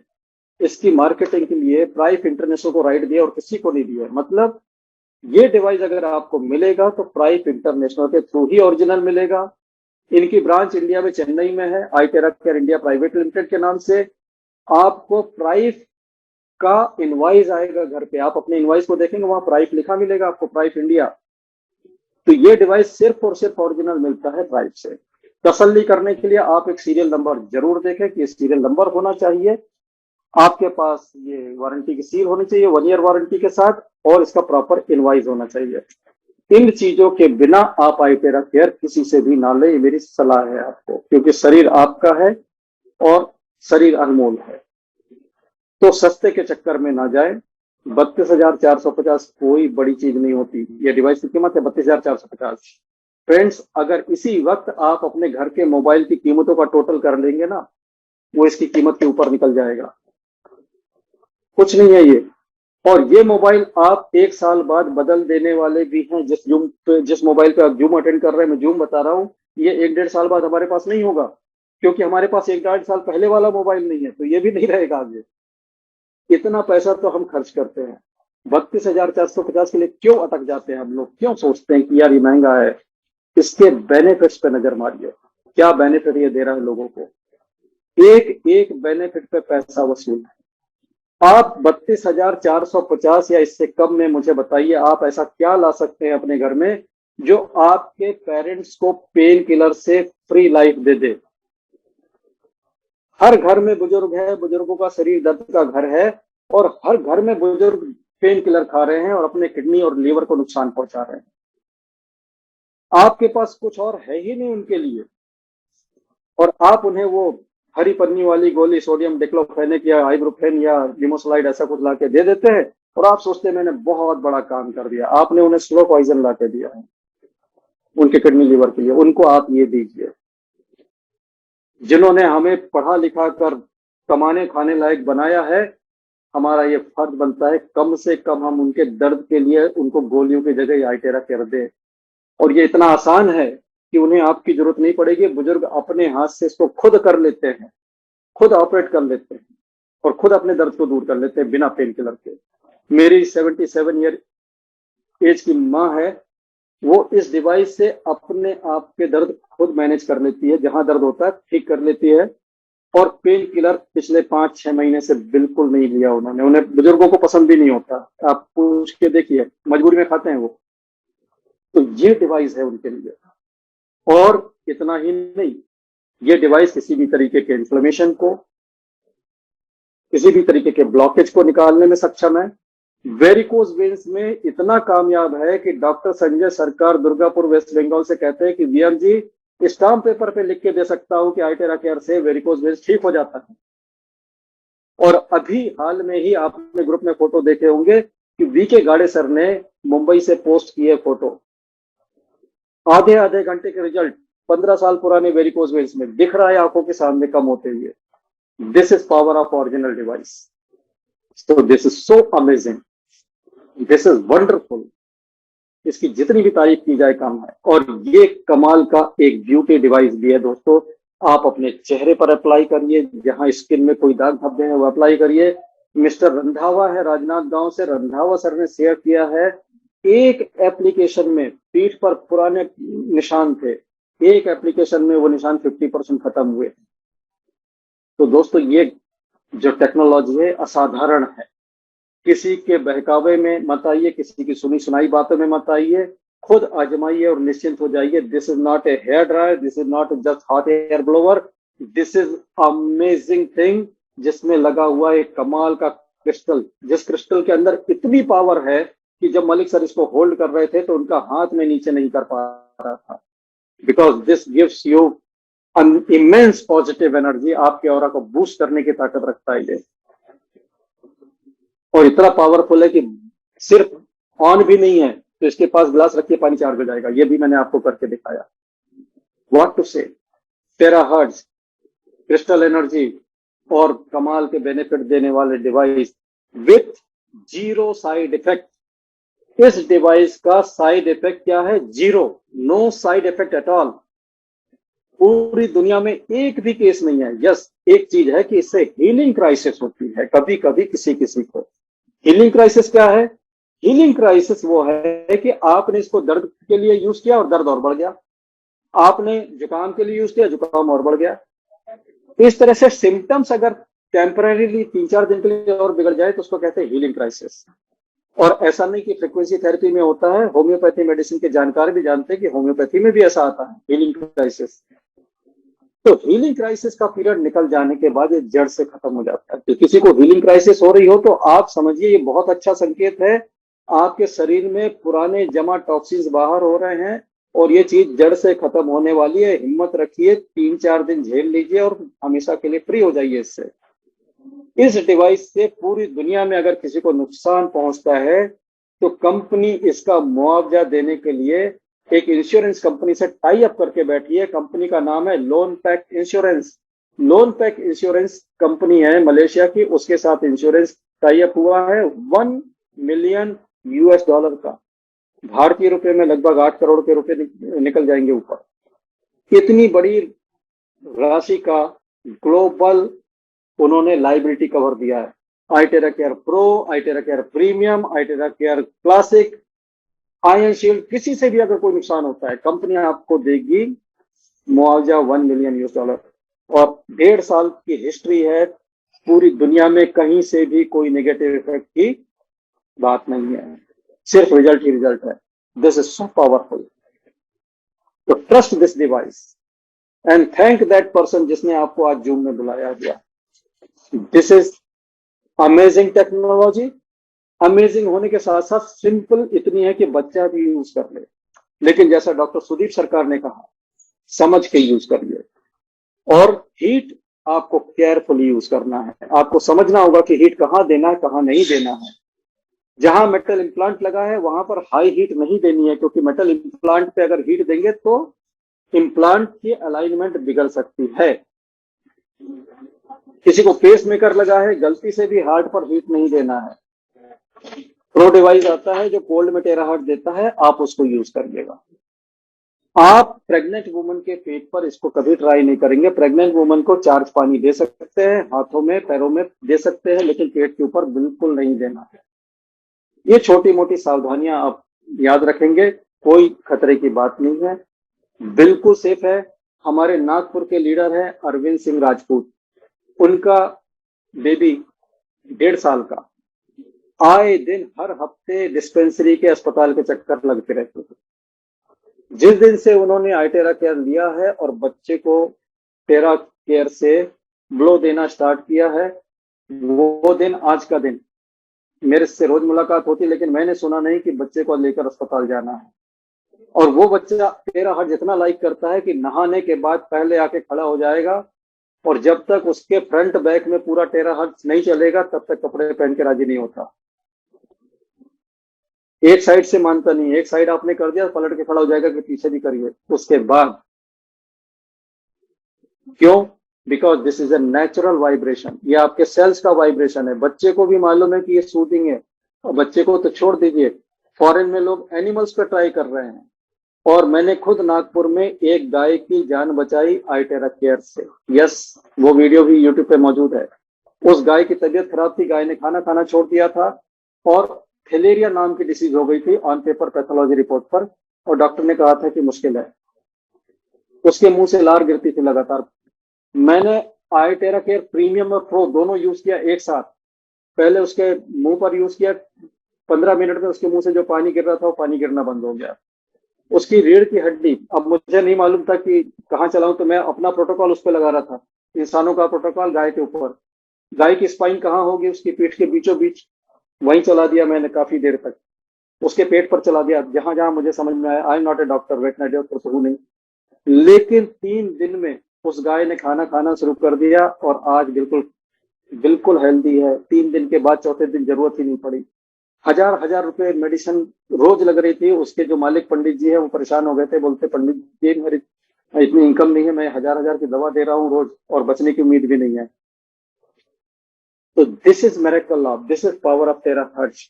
इसकी मार्केटिंग के लिए प्राइफ इंटरनेशनल को राइट दिया और किसी को नहीं दिया। मतलब ये डिवाइस अगर आपको मिलेगा तो प्राइफ इंटरनेशनल के थ्रू ही ओरिजिनल मिलेगा। इनकी ब्रांच इंडिया में चेन्नई में है, Itera care India private limited के नाम से। आपको प्राइफ का इनवाइस आएगा घर पे, आप अपने इनवाइस को देखेंगे वहां प्राइफ लिखा मिलेगा आपको, प्राइफ इंडिया। तो ये डिवाइस सिर्फ और सिर्फ ओरिजिनल मिलता है प्राइफ से। तसल्ली करने के लिए आप एक सीरियल नंबर जरूर देखें कि सीरियल नंबर होना चाहिए आपके पास, ये वारंटी की सील होनी चाहिए 1 ईयर वारंटी के साथ, और इसका प्रॉपर इनवाइस होना चाहिए। इन चीजों के बिना आप आइटेरा केयर किसी से भी ना ले, ये मेरी सलाह है आपको, क्योंकि शरीर आपका है और शरीर अनमोल है। तो सस्ते के चक्कर में ना जाए। 32,450 कोई बड़ी चीज नहीं होती। ये डिवाइस की कीमत है 32,450। फ्रेंड्स, अगर इसी वक्त आप अपने घर के मोबाइल की कीमतों का टोटल कर लेंगे ना, वो इसकी कीमत के ऊपर निकल जाएगा। कुछ नहीं है ये। और ये मोबाइल आप 1 साल बाद बदल देने वाले भी हैं। जिस मोबाइल पे आप जूम अटेंड कर रहे हैं, मैं जूम बता रहा हूँ, ये 1-1.5 साल बाद हमारे पास नहीं होगा, क्योंकि हमारे पास 1-1.5 साल पहले वाला मोबाइल नहीं है, तो ये भी नहीं रहेगा आगे। इतना पैसा तो हम खर्च करते हैं। 32,450 के लिए क्यों अटक जाते हैं हम लोग, क्यों सोचते हैं कि यार ये महंगा है। इसके बेनिफिट्स पे नजर मारिए, क्या बेनिफिट ये दे रहा है लोगों को। एक एक बेनिफिट पे पैसा वसूल है। आप 32,450 या इससे कम में मुझे बताइए, आप ऐसा क्या ला सकते हैं अपने घर में जो आपके पेरेंट्स को पेन किलर से फ्री लाइफ दे दे। हर घर में बुजुर्ग है, बुजुर्गों का शरीर दर्द का घर है, और हर घर में बुजुर्ग पेन किलर खा रहे हैं और अपने किडनी और लीवर को नुकसान पहुंचा रहे हैं। आपके पास कुछ और है ही नहीं उनके लिए, और आप उन्हें वो हरी पन्नी वाली गोली सोडियम डिक्लोफेनेक या आइब्रोफेन या लिमोसलाइड ऐसा कुछ लाके दे देते हैं, और आप सोचते हैं मैंने बहुत बड़ा काम कर दिया। आपने उन्हें स्लो पॉइजन लाके दिया है उनके किडनी लीवर के लिए। उनको आप ये दीजिए। जिन्होंने हमें पढ़ा लिखा कर कमाने खाने लायक बनाया है, हमारा ये फर्ज बनता है कम से कम हम उनके दर्द के लिए उनको गोलियों की जगह आइटेरा कर दें। और ये इतना आसान है कि उन्हें आपकी जरूरत नहीं पड़ेगी। बुजुर्ग अपने हाथ से इसको खुद कर लेते हैं, खुद ऑपरेट कर लेते हैं और खुद अपने दर्द को दूर कर लेते हैं बिना पेन किलर के। मेरी 77 ईयर एज की माँ है, वो इस डिवाइस से अपने आप के दर्द खुद मैनेज कर लेती है, जहां दर्द होता है ठीक कर लेती है। और पेन किलर पिछले 5-6 महीने से बिल्कुल नहीं लिया उन्होंने। उन्हें, बुजुर्गों को पसंद भी नहीं होता, आप पूछ के देखिए, मजबूरी में खाते हैं वो। तो ये डिवाइस है उनके लिए। और इतना ही नहीं, ये डिवाइस किसी भी तरीके के इन्फ्लेमेशन को, किसी भी तरीके के ब्लॉकेज को निकालने में सक्षम है। वेरिकोज वेन्स में इतना कामयाब है कि डॉक्टर संजय सरकार दुर्गापुर वेस्ट बंगाल से कहते हैं कि वीएम जी, स्टाम्प पेपर पे लिख के दे सकता हूं कि आइटेरा केयर से वेरिकोज वेन्स ठीक हो जाता है। और अभी हाल में ही आपने ग्रुप में फोटो देखे होंगे कि वीके गाड़े सर ने मुंबई से पोस्ट किए फोटो, आधे घंटे के रिजल्ट 15 साल पुराने वेरिकोज वेन्स में दिख रहा है आंखों के सामने कम होते हुए। This is power of original device. So this is so amazing, this is wonderful. इसकी जितनी भी तारीफ की जाए कम है। और ये कमाल का एक ब्यूटी डिवाइस भी है दोस्तों। आप अपने चेहरे पर अप्लाई करिए, जहां स्किन में कोई दाग धब्बे हैं वो अप्लाई करिए। मिस्टर रंधावा है राजनांदगांव से, रंधावा सर ने शेयर किया है, एक एप्लीकेशन में पीठ पर पुराने निशान थे, एक एप्लीकेशन में वो निशान 50% खत्म हुए। तो दोस्तों ये जो टेक्नोलॉजी है असाधारण है। किसी के बहकावे में मत आइए, किसी की सुनी सुनाई बातों में मत आइए, खुद आजमाइए और निश्चिंत हो जाइए। This is not a hair dryer, this is not just hot air blower, this is amazing thing, जिसमें लगा हुआ एक कमाल का क्रिस्टल, जिस क्रिस्टल के अंदर इतनी पावर है कि जब मलिक सर इसको होल्ड कर रहे थे तो उनका हाथ में नीचे नहीं कर पा रहा था। Because this gives you an immense positive energy, आपके ऑरा को बूस्ट करने की ताकत रखता है ये। और इतना पावरफुल है कि सिर्फ ऑन भी नहीं है तो इसके पास ग्लास रखिए पानी चार्ज हो जाएगा। ये भी मैंने आपको करके दिखाया। What to say, terahertz crystal energy और कमाल के बेनिफिट देने वाले डिवाइस विथ 0 साइड इफेक्ट। इस डिवाइस का साइड इफेक्ट क्या है? 0, no side effect at all. पूरी दुनिया में एक भी केस नहीं है। यस, एक चीज है कि इससे हीलिंग क्राइसिस होती है कभी कभी किसी किसी को। हीलिंग क्राइसिस क्या है? हीलिंग क्राइसिस वो है कि आपने इसको दर्द के लिए यूज किया और दर्द और बढ़ गया, आपने जुकाम के लिए यूज किया, जुकाम और बढ़ गया। इस तरह से सिम्टम्स अगर टेम्परेरीली 3-4 दिन के लिए और बिगड़ जाए तो उसको कहते हैं हीलिंग क्राइसिस। और ऐसा नहीं कि फ्रीक्वेंसी थेरेपी में होता है, होम्योपैथी मेडिसिन के जानकार भी जानते हैं कि होम्योपैथी में भी ऐसा आता है हीलिंग क्राइसिस। तो हीलिंग क्राइसिस का पीरियड निकल जाने के बाद ये जड़ से खत्म हो जाता है। तो किसी को हीलिंग क्राइसिस हो रही हो तो आप समझिए ये बहुत अच्छा संकेत है, आपके शरीर में पुराने जमा टॉक्सिन्स बाहर हो रहे हैं और ये चीज जड़ से खत्म होने वाली है। हिम्मत रखिए, 3-4 दिन झेल लीजिए और हमेशा के लिए फ्री हो जाइए इससे। इस डिवाइस से पूरी दुनिया में अगर किसी को नुकसान पहुंचता है तो कंपनी इसका मुआवजा देने के लिए एक इंश्योरेंस कंपनी से टाई अप करके बैठी है। कंपनी का नाम है loan pack insurance. Loan pack insurance company है मलेशिया की, उसके साथ इंश्योरेंस टाई अप हुआ है $1 मिलियन का। भारतीय रुपए में लगभग 8 करोड़ के रुपए निकल जाएंगे ऊपर। इतनी बड़ी राशि का ग्लोबल उन्होंने लाइबिलिटी कवर दिया है। Itera care pro, Itera care premium, Itera care classic, ion shield, किसी से भी अगर कोई नुकसान होता है कंपनी आपको देगी मुआवजा $1 मिलियन। और 1.5 साल की हिस्ट्री है, पूरी दुनिया में कहीं से भी कोई नेगेटिव इफेक्ट की बात नहीं है, सिर्फ रिजल्ट ही रिजल्ट है। This is so powerful. तो trust this device and thank that person जिसने आपको आज जूम में बुलाया गया। This is amazing technology amazing होने के साथ साथ सिंपल इतनी है कि बच्चा भी यूज कर ले, लेकिन जैसा डॉक्टर सुदीप सरकार ने कहा, समझ के यूज करिए। और हीट आपको केयरफुली यूज करना है, आपको समझना होगा कि हीट कहाँ देना है, कहाँ नहीं देना है। जहां मेटल इम्प्लांट लगा है वहां पर हाई हीट नहीं देनी है, क्योंकि मेटल इम्प्लांट पे अगर हीट देंगे तो इम्प्लांट की अलाइनमेंट बिगड़ सकती है। किसी को पेस मेकर लगा है, गलती से भी हार्ट पर हीट नहीं देना है। प्रो डिवाइस आता है जो कोल्ड में टेराहर्ट्ज देता है, आप उसको यूज करिएगा। आप प्रेग्नेंट वुमन के पेट पर इसको कभी ट्राई नहीं करेंगे। प्रेग्नेंट वुमन को चार्ज पानी दे सकते हैं, हाथों में पैरों में दे सकते हैं, लेकिन पेट के ऊपर बिल्कुल नहीं देना है। ये छोटी मोटी सावधानियां आप याद रखेंगे, कोई खतरे की बात नहीं है, बिल्कुल सेफ है। हमारे नागपुर के लीडर है अरविंद सिंह राजपूत, उनका बेबी 1.5 साल का, आए दिन हर हफ्ते डिस्पेंसरी के अस्पताल के चक्कर लगते रहते थे। जिस दिन से उन्होंने आईटेरा केयर लिया है और बच्चे को टेरा केयर से ब्लो देना स्टार्ट किया है, वो दिन आज का दिन। मेरे से रोज मुलाकात होती, लेकिन मैंने सुना नहीं कि बच्चे को लेकर अस्पताल जाना है। और वो बच्चा टेराहर्ट्ज जितना लाइक करता है कि नहाने के बाद पहले आके खड़ा हो जाएगा, और जब तक उसके फ्रंट बैक में पूरा टेराहर्ट्ज नहीं चलेगा तब तक कपड़े पहन के राजी नहीं होता। एक साइड से मानता नहीं, एक साइड आपने कर दिया पलट के खड़ा हो जाएगा कि पीछे भी करिए। उसके बाद क्यों? Because this is a natural vibration, ये आपके सेल्स का वाइब्रेशन है। बच्चे को भी मालूम है कि ये सूदिंग है, और बच्चे को तो छोड़ दीजिए, फॉरेन में लोग एनिमल्स पे ट्राई कर रहे हैं। और मैंने खुद नागपुर में एक गाय की जान बचाई आईटेरा केयर से। यस, वो वीडियो भी यूट्यूब पे मौजूद है। उस गाय की तबीयत खराब थी, गाय ने खाना खाना छोड़ दिया था और थैलेरिया नाम की डिसीज हो गई थी ऑन पेपर पैथोलॉजी रिपोर्ट पर, और डॉक्टर ने कहा था कि मुश्किल है। उसके मुंह से लार गिरती थी लगातार। मैंने आईटेरा केयर प्रीमियम और प्रो दोनों यूज किया एक साथ। पहले उसके मुंह पर यूज किया, 15 मिनट में उसके मुंह से जो पानी गिर रहा था वो पानी गिरना बंद हो गया। उसकी रीढ़ की हड्डी, अब मुझे नहीं मालूम था कि कहाँ चलाऊं, तो मैं अपना प्रोटोकॉल उस पर लगा रहा था, इंसानों का प्रोटोकॉल गाय के ऊपर। गाय की स्पाइन कहाँ होगी, उसकी पीठ के बीचों बीच, वहीं चला दिया मैंने काफी देर तक। उसके पेट पर चला दिया, जहां जहां मुझे समझ में आया। I am not a doctor, veterinary doctor तो हूं नहीं, लेकिन 3 दिन में उस गाय ने खाना खाना शुरू कर दिया और आज बिल्कुल बिल्कुल हेल्दी है। 3 दिन के बाद चौथे दिन जरूरत ही नहीं पड़ी। हजार रुपए मेडिसिन रोज लग रही थी। उसके जो मालिक पंडित जी है वो परेशान हो गए थे, बोलते पंडित जी मेरी इतनी इनकम नहीं है, मैं हजार की दवा दे रहा हूँ रोज और बचने की उम्मीद भी नहीं है। तो this is miracle of, this is power of terahertz.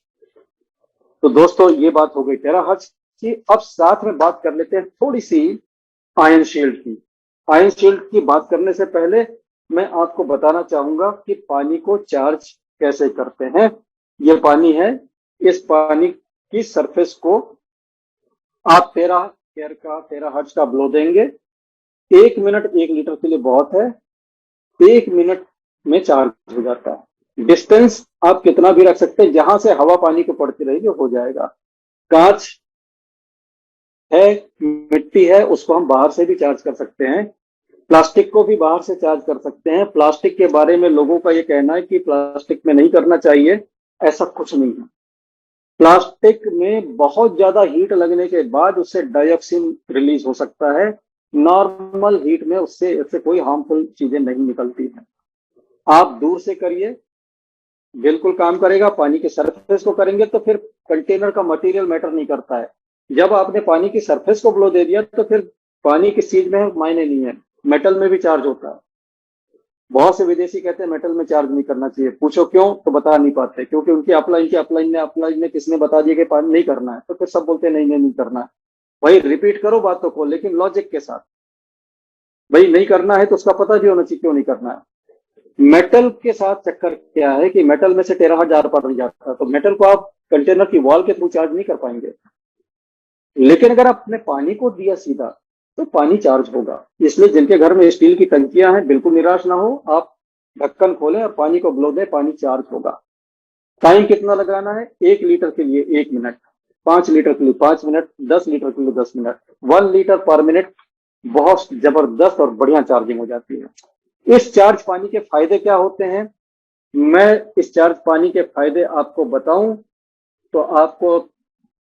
तो दोस्तों ये बात हो गई टेराहर्ट्ज की। अब साथ में बात कर लेते हैं थोड़ी सी आयन शील्ड की। आयन शील्ड की बात करने से पहले मैं आपको बताना चाहूंगा कि पानी को चार्ज कैसे करते हैं। ये पानी है, इस पानी की सरफेस को आप टेराहर्ट्ज का ब्लो देंगे। 1 मिनट 1 लीटर के लिए बहुत है, 1 मिनट में चार्ज हो जाता है। डिस्टेंस आप कितना भी रख सकते हैं, जहां से हवा पानी को पड़ती रहेगी हो जाएगा। कांच है, मिट्टी है, उसको हम बाहर से भी चार्ज कर सकते हैं। प्लास्टिक को भी बाहर से चार्ज कर सकते हैं। प्लास्टिक के बारे में लोगों का ये कहना है कि प्लास्टिक में नहीं करना चाहिए, ऐसा कुछ नहीं है। प्लास्टिक में बहुत ज्यादा हीट लगने के बाद उससे डाइऑक्सिन रिलीज हो सकता है। नॉर्मल हीट में उससे कोई हार्मफुल चीजें नहीं निकलती हैं। आप दूर से करिए, बिल्कुल काम करेगा। पानी के सरफेस को करेंगे तो फिर कंटेनर का मटेरियल मैटर नहीं करता है। जब आपने पानी की सरफेस को ब्लो दे दिया तो फिर पानी किस चीज में मायने नहीं है, मेटल में भी चार्ज होता है। बहुत से विदेशी कहते हैं मेटल में चार्ज नहीं करना चाहिए। पूछो क्यों, तो बता नहीं पाते, क्योंकि उनकी अपलाइन ने किसने बता दिया कि पानी नहीं करना है, तो फिर सब बोलते हैं नहीं करना है। वही रिपीट करो बातों को, लेकिन लॉजिक के साथ। भाई नहीं करना है तो उसका पता भी होना चाहिए क्यों नहीं करना है। मेटल के साथ चक्कर क्या है कि मेटल में से टेराहर्ट्ज आर पार नहीं जाता, तो मेटल को आप कंटेनर की वॉल के थ्रू चार्ज नहीं कर पाएंगे। लेकिन अगर आपने पानी को दिया सीधा तो पानी चार्ज होगा। इसलिए जिनके घर में स्टील की टंकियां हैं, बिल्कुल निराश ना हो, आप ढक्कन खोलें और पानी को ब्लो दें, पानी चार्ज होगा। टाइम कितना लगाना है? 1 लीटर के लिए 1 मिनट, 5 लीटर के लिए 5 मिनट, 10 लीटर के लिए 10 मिनट, 1 लीटर पर मिनट। बहुत जबरदस्त और बढ़िया चार्जिंग हो जाती है। इस चार्ज पानी के फायदे क्या होते हैं? मैं इस चार्ज पानी के फायदे आपको बताऊं तो आपको,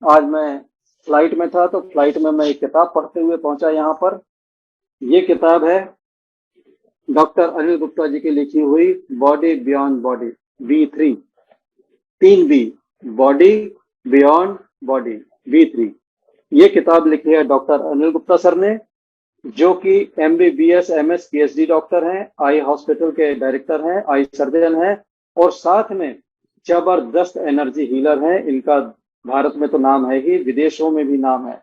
आज मैं फ्लाइट में था, तो फ्लाइट में मैं एक किताब पढ़ते हुए पहुंचा यहाँ पर। ये किताब है डॉक्टर अनिल गुप्ता जी की लिखी हुई body beyond body, B3, 3B, body beyond body, B3। ये किताब लिखी है डॉक्टर अनिल गुप्ता सर ने, जो कि MBBS MS PhD डॉक्टर हैं, आई हॉस्पिटल के डायरेक्टर हैं, आई सर्जन हैं, और साथ में जबरदस्त एनर्जी हीलर हैं। इनका भारत में तो नाम है ही, विदेशों में भी नाम है।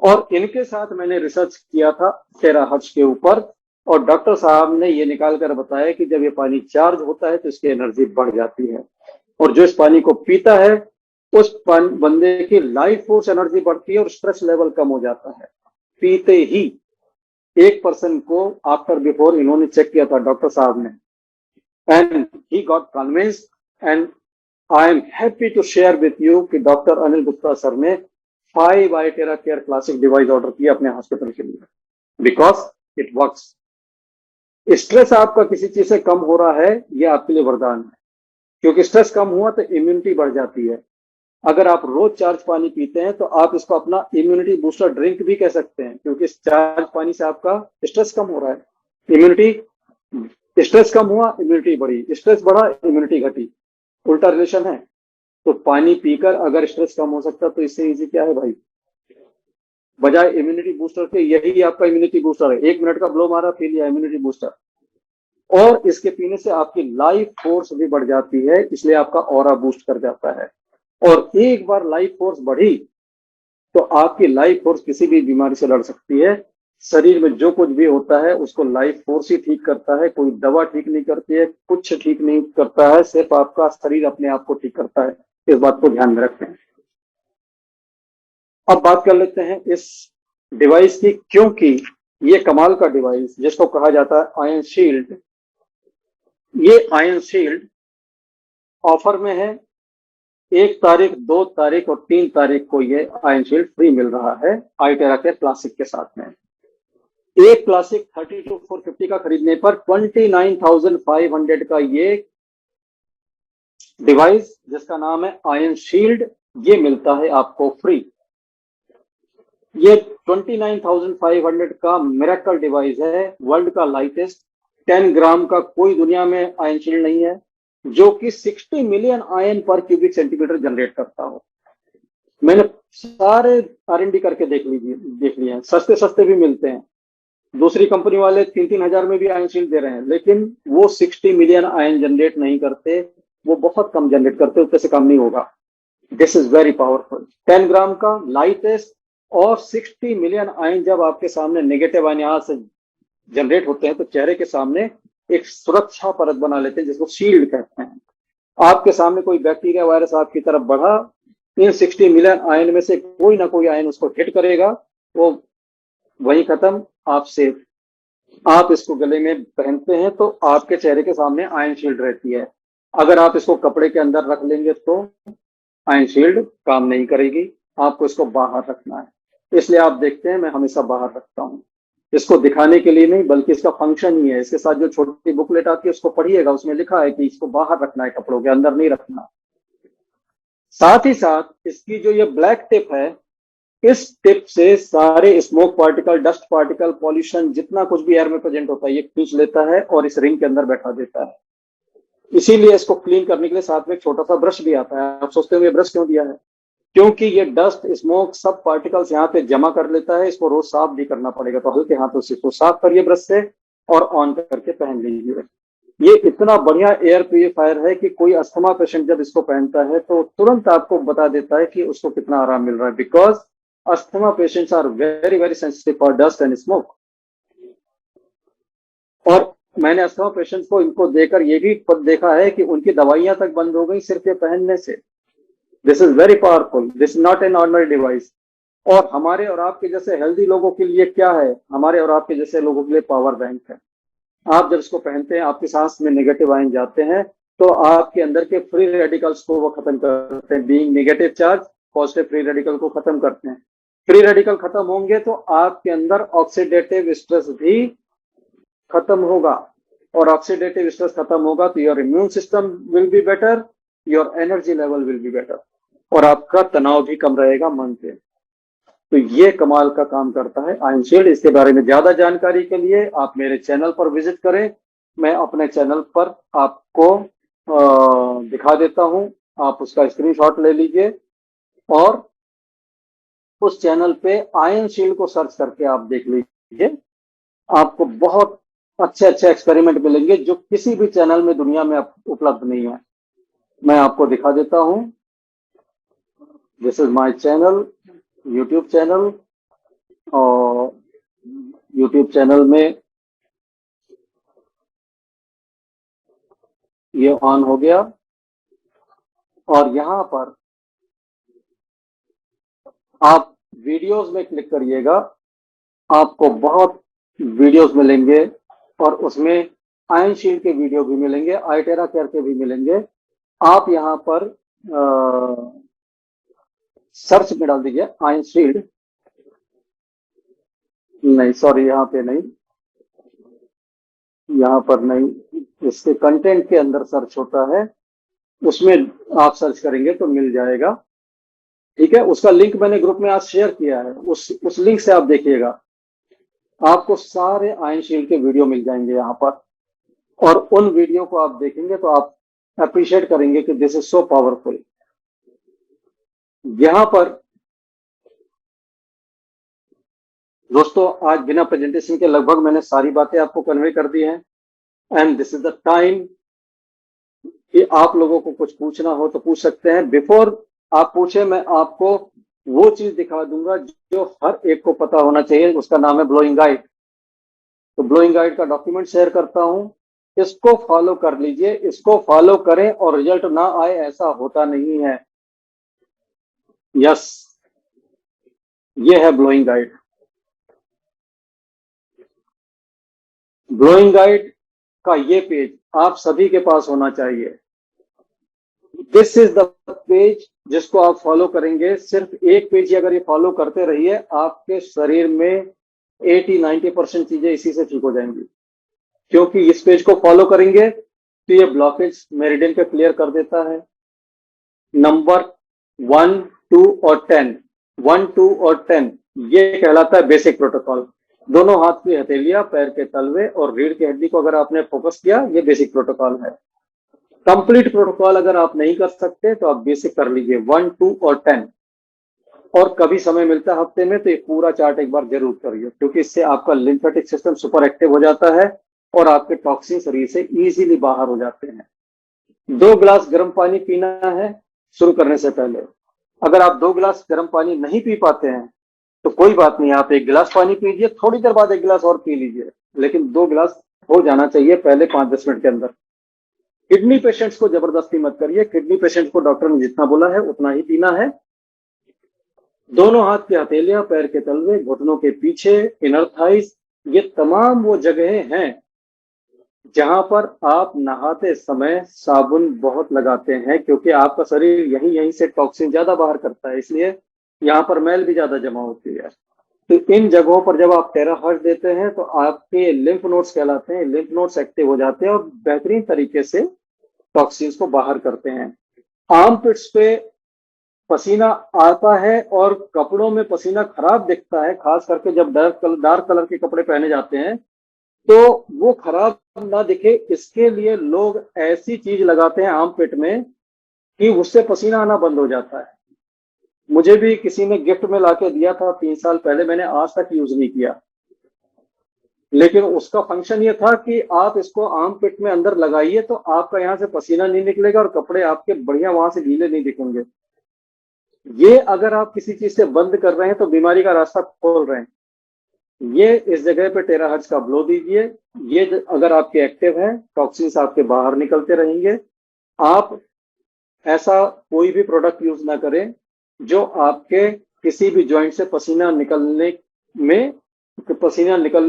और इनके साथ मैंने रिसर्च किया था टेराहर्ट्ज के ऊपर, और डॉक्टर साहब ने ये निकाल कर बताया कि जब ये पानी चार्ज होता है तो इसकी एनर्जी बढ़ जाती है, और जो इस पानी को पीता है उस बंदे की लाइफ फोर्स एनर्जी बढ़ती है और स्ट्रेस लेवल कम हो जाता है। पीते ही एक पर्सन को आफ्टर बिफोर इन्होंने चेक किया था डॉक्टर साहब ने, and he got convinced, and I am happy to share with you कि डॉक्टर अनिल गुप्ता सर ने 5 iTera care classic device order किया अपने हॉस्पिटल के लिए, बिकॉज इट वर्क्स। स्ट्रेस आपका किसी चीज से कम हो रहा है, ये आपके लिए वरदान है, क्योंकि स्ट्रेस कम हुआ तो इम्यूनिटी बढ़ जाती है। अगर आप रोज चार्ज पानी पीते हैं तो आप इसको अपना इम्यूनिटी बूस्टर ड्रिंक भी कह सकते हैं, क्योंकि इस चार्ज पानी से आपका स्ट्रेस कम हो रहा है। इम्यूनिटी, स्ट्रेस कम हुआ इम्यूनिटी बढ़ी, स्ट्रेस बढ़ा इम्यूनिटी घटी, उल्टा रिलेशन है। तो पानी पीकर अगर स्ट्रेस कम हो सकता तो इससे इजी क्या है भाई, बजाय इम्यूनिटी बूस्टर के। यही आपका इम्यूनिटी बूस्टर है, 1 मिनट का ब्लो मारा, पी लिया इम्यूनिटी बूस्टर, और इसके पीने से आपकी लाइफ फोर्स भी बढ़ जाती है, इसलिए आपका ऑरा बूस्ट कर जाता है। और एक बार लाइफ फोर्स बढ़ी तो आपकी लाइफ फोर्स किसी भी बीमारी से लड़ सकती है। शरीर में जो कुछ भी होता है उसको लाइफ फोर्स ही ठीक करता है, कोई दवा ठीक नहीं करती है, कुछ ठीक नहीं करता है, सिर्फ आपका शरीर अपने आप को ठीक करता है। इस बात को ध्यान में रखते हैं। अब बात कर लेते हैं इस डिवाइस की, क्योंकि ये कमाल का डिवाइस जिसको कहा जाता है आयन शील्ड, ये आयन शील्ड ऑफर में है। 1 तारीख, 2 तारीख और 3 तारीख को ये आयन शील्ड फ्री मिल रहा है iTera के क्लासिक के साथ में। एक क्लासिक 32,450 का खरीदने पर 29,500 का ये डिवाइस जिसका नाम है आयन शील्ड, ये मिलता है आपको फ्री। ये 29,500 का मिरेकल डिवाइस है, वर्ल्ड का लाइटेस्ट। 10 ग्राम का कोई दुनिया में आयन शील्ड नहीं है जो कि 60 मिलियन आयन पर क्यूबिक सेंटीमीटर जनरेट करता हो। मैंने सारे R&D करके देख लिए हैं, सस्ते सस्ते भी मिलते हैं। दूसरी कंपनी वाले 3-3 हजार में भी आयन शील्ड दे रहे हैं, लेकिन वो 60 मिलियन आयन जनरेट नहीं करते, वो बहुत कम जनरेट करते, उतने से कम नहीं होगा। This is very powerful. 10 ग्राम का लाइटेस्ट और 60 मिलियन आयन जब आपके सामने नेगेटिव आयन यहां से जनरेट होते हैं तो चेहरे के सामने एक सुरक्षा परत बना लेते हैं जिसको शील्ड कहते हैं। आपके सामने कोई बैक्टीरिया वायरस आपकी तरफ बढ़ा, इन 60 मिलियन आयन में से कोई ना कोई आयन उसको हिट करेगा, वो वही खत्म, आप सेफ। आप इसको गले में पहनते हैं तो आपके चेहरे के सामने आयन शील्ड रहती है। अगर आप इसको कपड़े के अंदर रख लेंगे तो आयन शील्ड काम नहीं करेगी, आपको इसको बाहर रखना है। इसलिए आप देखते हैं मैं हमेशा बाहर रखता हूं, इसको दिखाने के लिए नहीं बल्कि इसका फंक्शन ही है। इसके साथ जो छोटी बुकलेट आती है उसको पढ़िएगा, उसमें लिखा है कि इसको बाहर रखना है, कपड़ों के अंदर नहीं रखना। साथ ही साथ इसकी जो ये ब्लैक टिप है, इस टिप से सारे smoke particle, dust particle, pollution, जितना कुछ भी एयर में प्रेजेंट होता है ये खींच लेता है और इस रिंग के अंदर बैठा देता है। इसीलिए इसको क्लीन करने के लिए साथ में एक छोटा सा ब्रश भी आता है। आप सोचते होंगे ब्रश क्यों दिया है, क्योंकि ये डस्ट, स्मोक, सब पार्टिकल्स यहाँ पे जमा कर लेता है, इसको रोज साफ भी करना पड़ेगा। तो हल्के हाथों से इसको साफ करिए ब्रश से और ऑन करके पहन लीजिए। ये इतना बढ़िया एयर प्यूरिफायर है कि कोई अस्थमा पेशेंट जब इसको पहनता है तो तुरंत आपको बता देता है कि उसको कितना आराम मिल रहा है, because asthma patients are very very sensitive for dust and smoke. और मैंने अस्थमा पेशेंट्स को इनको देकर ये भी देखा है कि उनकी दवाइयां तक बंद हो गई सिर्फ ये पहनने से। This is very powerful, this not a normal device. और हमारे और आपके जैसे हेल्दी लोगों के लिए क्या है, हमारे और आपके जैसे लोगों के लिए पावर बैंक है। आप जब इसको पहनते हैं आपकी सांस में नेगेटिव आयन जाते हैं तो आपके अंदर के फ्री रेडिकल्स को वो खत्म करते हैं। Being negative charge positive free radical को खत्म करते हैं। फ्री रेडिकल खत्म होंगे तो आपके अंदर ऑक्सीडेटिव स्ट्रेस भी खत्म होगा, और ऑक्सीडेटिव स्ट्रेस खत्म होगा तो your immune system will be better, your energy level will be better. और आपका तनाव भी कम रहेगा मन पे। तो ये कमाल का काम करता है आयन शील्ड। इसके बारे में ज्यादा जानकारी के लिए आप मेरे चैनल पर विजिट करें। मैं अपने चैनल पर आपको दिखा देता हूं, आप उसका स्क्रीनशॉट ले लीजिए और उस चैनल पे आयन शील्ड को सर्च करके आप देख लीजिए। आपको बहुत अच्छे अच्छे एक्सपेरिमेंट मिलेंगे जो किसी भी चैनल में दुनिया में उपलब्ध नहीं है। मैं आपको दिखा देता हूं। This is my channel, YouTube channel, और यूट्यूब चैनल में ये ऑन हो गया और यहां पर आप वीडियोस में क्लिक करिएगा। आपको बहुत वीडियोस मिलेंगे और उसमें आयन शील्ड के वीडियो भी मिलेंगे, आईटेरा केयर के भी मिलेंगे। आप यहां पर सर्च में डाल दीजिए आयन शील्ड, नहीं सॉरी यहाँ पे नहीं, यहाँ पर नहीं, इसके कंटेंट के अंदर सर्च होता है, उसमें आप सर्च करेंगे तो मिल जाएगा। ठीक है, उसका लिंक मैंने ग्रुप में आज शेयर किया है, उस लिंक से आप देखिएगा। आपको सारे आयन शील्ड के वीडियो मिल जाएंगे यहाँ पर, और उन वीडियो को आप देखेंगे तो आप अप्रिशिएट करेंगे कि दिस इज सो पावरफुल। यहां पर दोस्तों आज बिना प्रेजेंटेशन के लगभग मैंने सारी बातें आपको कन्वे कर दी हैं। And this is the time कि आप लोगों को कुछ पूछना हो तो पूछ सकते हैं। बिफोर आप पूछे मैं आपको वो चीज दिखा दूंगा जो हर एक को पता होना चाहिए, उसका नाम है ब्लोइंग गाइड। तो ब्लोइंग गाइड का डॉक्यूमेंट शेयर करता हूं, इसको फॉलो कर लीजिए, इसको फॉलो करें और रिजल्ट ना आए ऐसा होता नहीं है। यस, ये है ब्लोइंग गाइड। ब्लोइंग गाइड का ये पेज आप सभी के पास होना चाहिए। दिस इज द पेज जिसको आप फॉलो करेंगे। सिर्फ एक पेज ही अगर ये फॉलो करते रहिए, आपके शरीर में 80-90% चीजें इसी से ठीक हो जाएंगी। क्योंकि इस पेज को फॉलो करेंगे तो ये ब्लॉकेज मेरिडियन पे क्लियर कर देता है। नंबर 1, 2 और 10, 1, 2 और 10 ये कहलाता है बेसिक प्रोटोकॉल। दोनों हाथ की हथेलियां, पैर के तलवे और रीढ़ की हड्डी को अगर आपने फोकस किया, ये बेसिक प्रोटोकॉल है। कंप्लीट प्रोटोकॉल अगर आप नहीं कर सकते तो आप बेसिक कर लीजिए 1, 2 और 10। और कभी समय मिलता है हफ्ते में तो ये पूरा चार्ट एक बार जरूर करिए, क्योंकि इससे आपका लिम्फेटिक सिस्टम सुपर एक्टिव हो जाता है और आपके टॉक्सिन शरीर से इजीली बाहर हो जाते हैं। 2 गिलास गर्म पानी पीना है शुरू करने से पहले। अगर आप 2 गिलास गर्म पानी नहीं पी पाते हैं तो कोई बात नहीं, आप 1 गिलास पानी पीजिए, थोड़ी देर बाद 1 गिलास और पी लीजिए, लेकिन 2 गिलास हो जाना चाहिए पहले 5-10 मिनट के अंदर। किडनी पेशेंट्स को जबरदस्ती मत करिए, किडनी पेशेंट को डॉक्टर ने जितना बोला है उतना ही पीना है। दोनों हाथ की हथेलियां, पैर के तलवे, घुटनों के पीछे, इनर थाइस, ये तमाम वो जगहें हैं जहां पर आप नहाते समय साबुन बहुत लगाते हैं, क्योंकि आपका शरीर यहीं से टॉक्सिन ज्यादा बाहर करता है, इसलिए यहाँ पर मैल भी ज्यादा जमा होती है। तो इन जगहों पर जब आप टेराहर्ट्ज देते हैं तो आपके लिम्फ नोड्स कहलाते हैं, लिम्फ नोड्स एक्टिव हो जाते हैं और बेहतरीन तरीके से टॉक्सिन्स को बाहर करते हैं। आर्म पिट्स पे पसीना आता है और कपड़ों में पसीना खराब दिखता है, खास करके जब डार्क कलर के कपड़े पहने जाते हैं तो वो खराब ना दिखे, इसके लिए लोग ऐसी चीज लगाते हैं आर्म पिट में कि उससे पसीना आना बंद हो जाता है। मुझे भी किसी ने गिफ्ट में लाके दिया था 3 साल पहले, मैंने आज तक यूज नहीं किया, लेकिन उसका फंक्शन ये था कि आप इसको आर्म पिट में अंदर लगाइए तो आपका यहाँ से पसीना नहीं निकलेगा और कपड़े आपके बढ़िया वहां से गीले नहीं दिखेंगे। ये अगर आप किसी चीज से बंद कर रहे हैं तो बीमारी का रास्ता खोल रहे हैं। ये इस जगह पे टेराहर्ट्ज का ब्लो दीजिए। ये अगर आपके एक्टिव है, टॉक्सिन्स आपके बाहर निकलते रहेंगे। आप ऐसा कोई भी प्रोडक्ट यूज ना करें जो आपके किसी भी जॉइंट से पसीना निकलने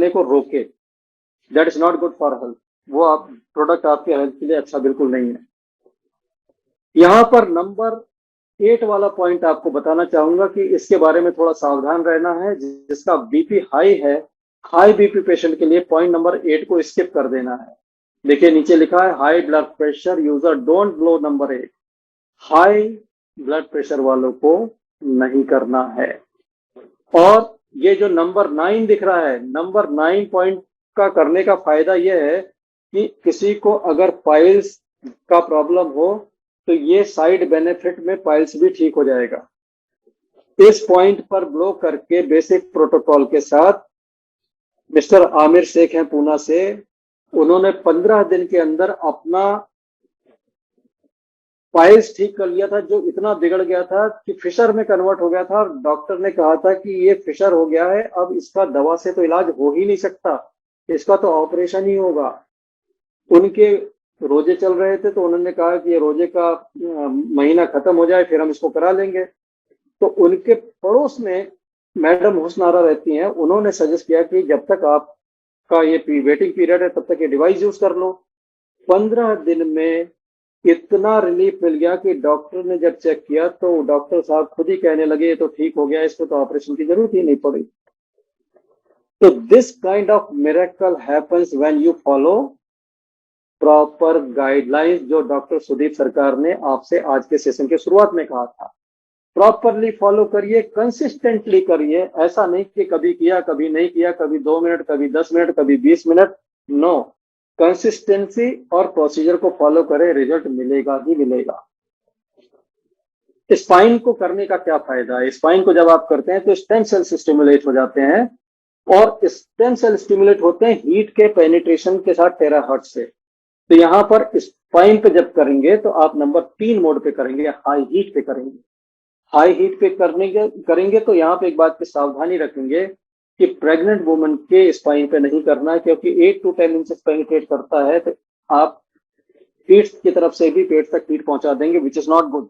को रोके। That is not good for health. वो आप प्रोडक्ट आपके हेल्थ के लिए अच्छा बिल्कुल नहीं है। यहां पर नंबर 8 वाला पॉइंट आपको बताना चाहूंगा कि इसके बारे में थोड़ा सावधान रहना है। जिसका बीपी हाई है, हाई बीपी पेशेंट के लिए पॉइंट नंबर 8 को स्किप कर देना है। देखिए नीचे लिखा है high blood pressure user don't blow number 8। High blood pressure वालों को नहीं करना है। और ये जो नंबर 9 दिख रहा है, नंबर 9 पॉइंट का करने का फायदा यह है कि किसी को अगर पाइल्स का प्रॉब्लम हो तो ये साइड बेनिफिट में पाइल्स भी ठीक हो जाएगा। इस पॉइंट पर ब्लो करके बेसिक प्रोटोकॉल के साथ मिस्टर आमिर शेख हैं पूना से, उन्होंने 15 दिन के अंदर अपना पाइल्स ठीक कर लिया था, जो इतना बिगड़ गया था कि फिशर में कन्वर्ट हो गया था। और डॉक्टर ने कहा था कि ये फिशर हो गया है, अब इसका दवा से तो इलाज हो ही नहीं सकता, इसका तो ऑपरेशन ही होगा। उनके रोजे चल रहे थे तो उन्होंने कहा कि ये रोजे का महीना खत्म हो जाए फिर हम इसको करा लेंगे। तो उनके पड़ोस में मैडम हुस्नारा रहती हैं, उन्होंने सजेस्ट किया कि जब तक आपका ये वेटिंग पीरियड है तब तक ये डिवाइस यूज कर लो। 15 दिन में इतना रिलीफ मिल गया कि डॉक्टर ने जब चेक किया तो डॉक्टर साहब खुद ही कहने लगे ये तो ठीक हो गया, इसको तो ऑपरेशन की जरूरत ही नहीं पड़ी। तो this kind of miracle happens when you follow proper guidelines, जो डॉक्टर सुदीप सरकार ने आपसे आज के सेशन के शुरुआत में कहा था। प्रॉपरली फॉलो करिए, कंसिस्टेंटली करिए। ऐसा नहीं कि कभी किया कभी नहीं किया, कभी 2 मिनट कभी 10 मिनट कभी 20 मिनट। नो, कंसिस्टेंसी और प्रोसीजर को फॉलो करें, रिजल्ट मिलेगा ही मिलेगा। स्पाइन को करने का क्या फायदा है? स्पाइन को जब आप करते हैं तो स्टेम सेल स्टिमुलेट हो जाते हैं, और स्टेम सेल स्टिमुलेट होते हैं हीट के पेनिट्रेशन के साथ टेराहर्ट्ज से। तो यहां पर स्पाइन पे जब करेंगे तो आप नंबर 3 मोड पे करेंगे, हाई हीट पे करेंगे। हाई हीट पे करेंगे तो यहाँ पे एक बात की सावधानी रखेंगे कि प्रेग्नेंट वुमन के स्पाइन पे नहीं करना है, क्योंकि 8 to 10 इंचेस पेनिट्रेट करता है तो आप पीठ की तरफ से भी पेट तक हीट पहुंचा देंगे, विच इज नॉट गुड।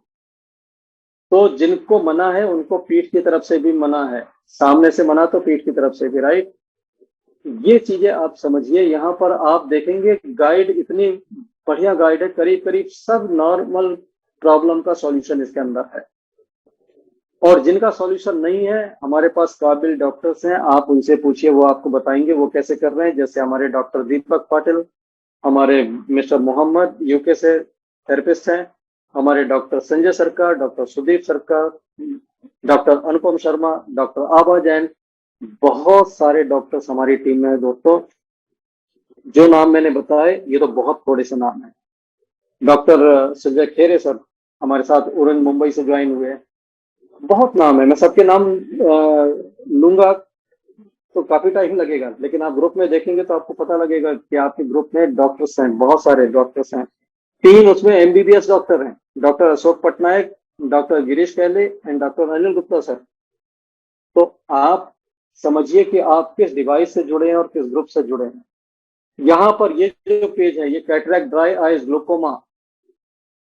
तो जिनको मना है उनको पीठ की तरफ से भी मना है, सामने से मना तो पीठ की तरफ से भी, राइट। ये चीजें आप समझिए। यहाँ पर आप देखेंगे गाइड इतनी बढ़िया गाइड है, करीब करीब सब नॉर्मल प्रॉब्लम का सॉल्यूशन इसके अंदर है। और जिनका सॉल्यूशन नहीं है, हमारे पास काबिल डॉक्टर्स हैं, आप उनसे पूछिए, वो आपको बताएंगे वो कैसे कर रहे हैं। जैसे हमारे डॉक्टर दीपक पाटिल, हमारे मिस्टर मोहम्मद यूके से थेरेपिस्ट हैं, हमारे डॉक्टर संजय सरकार, डॉक्टर सुदीप सरकार, डॉक्टर अनुपम शर्मा, डॉक्टर आभा जैन, बहुत सारे डॉक्टर्स हमारी टीम में है दोस्तों। जो नाम मैंने बताए ये तो बहुत थोड़े से नाम है। डॉक्टर संजय खेरे सर हमारे साथ उरन मुंबई से ज्वाइन हुए हैं। बहुत नाम है, मैं सबके नाम लूंगा तो काफी टाइम लगेगा, लेकिन आप ग्रुप में देखेंगे तो आपको पता लगेगा कि आपके ग्रुप में डॉक्टर्स हैं, बहुत सारे डॉक्टर्स हैं। 3 उसमें एमबीबीएस डॉक्टर हैं, डॉक्टर अशोक पटनायक, डॉक्टर गिरीश कैले and doctor Anil Gupta sir. तो आप समझिए कि आप किस डिवाइस से जुड़े हैं और किस ग्रुप से जुड़े हैं। यहाँ पर ये जो पेज है, ये कैटरैक्ट, ड्राई आइज, ग्लूकोमा,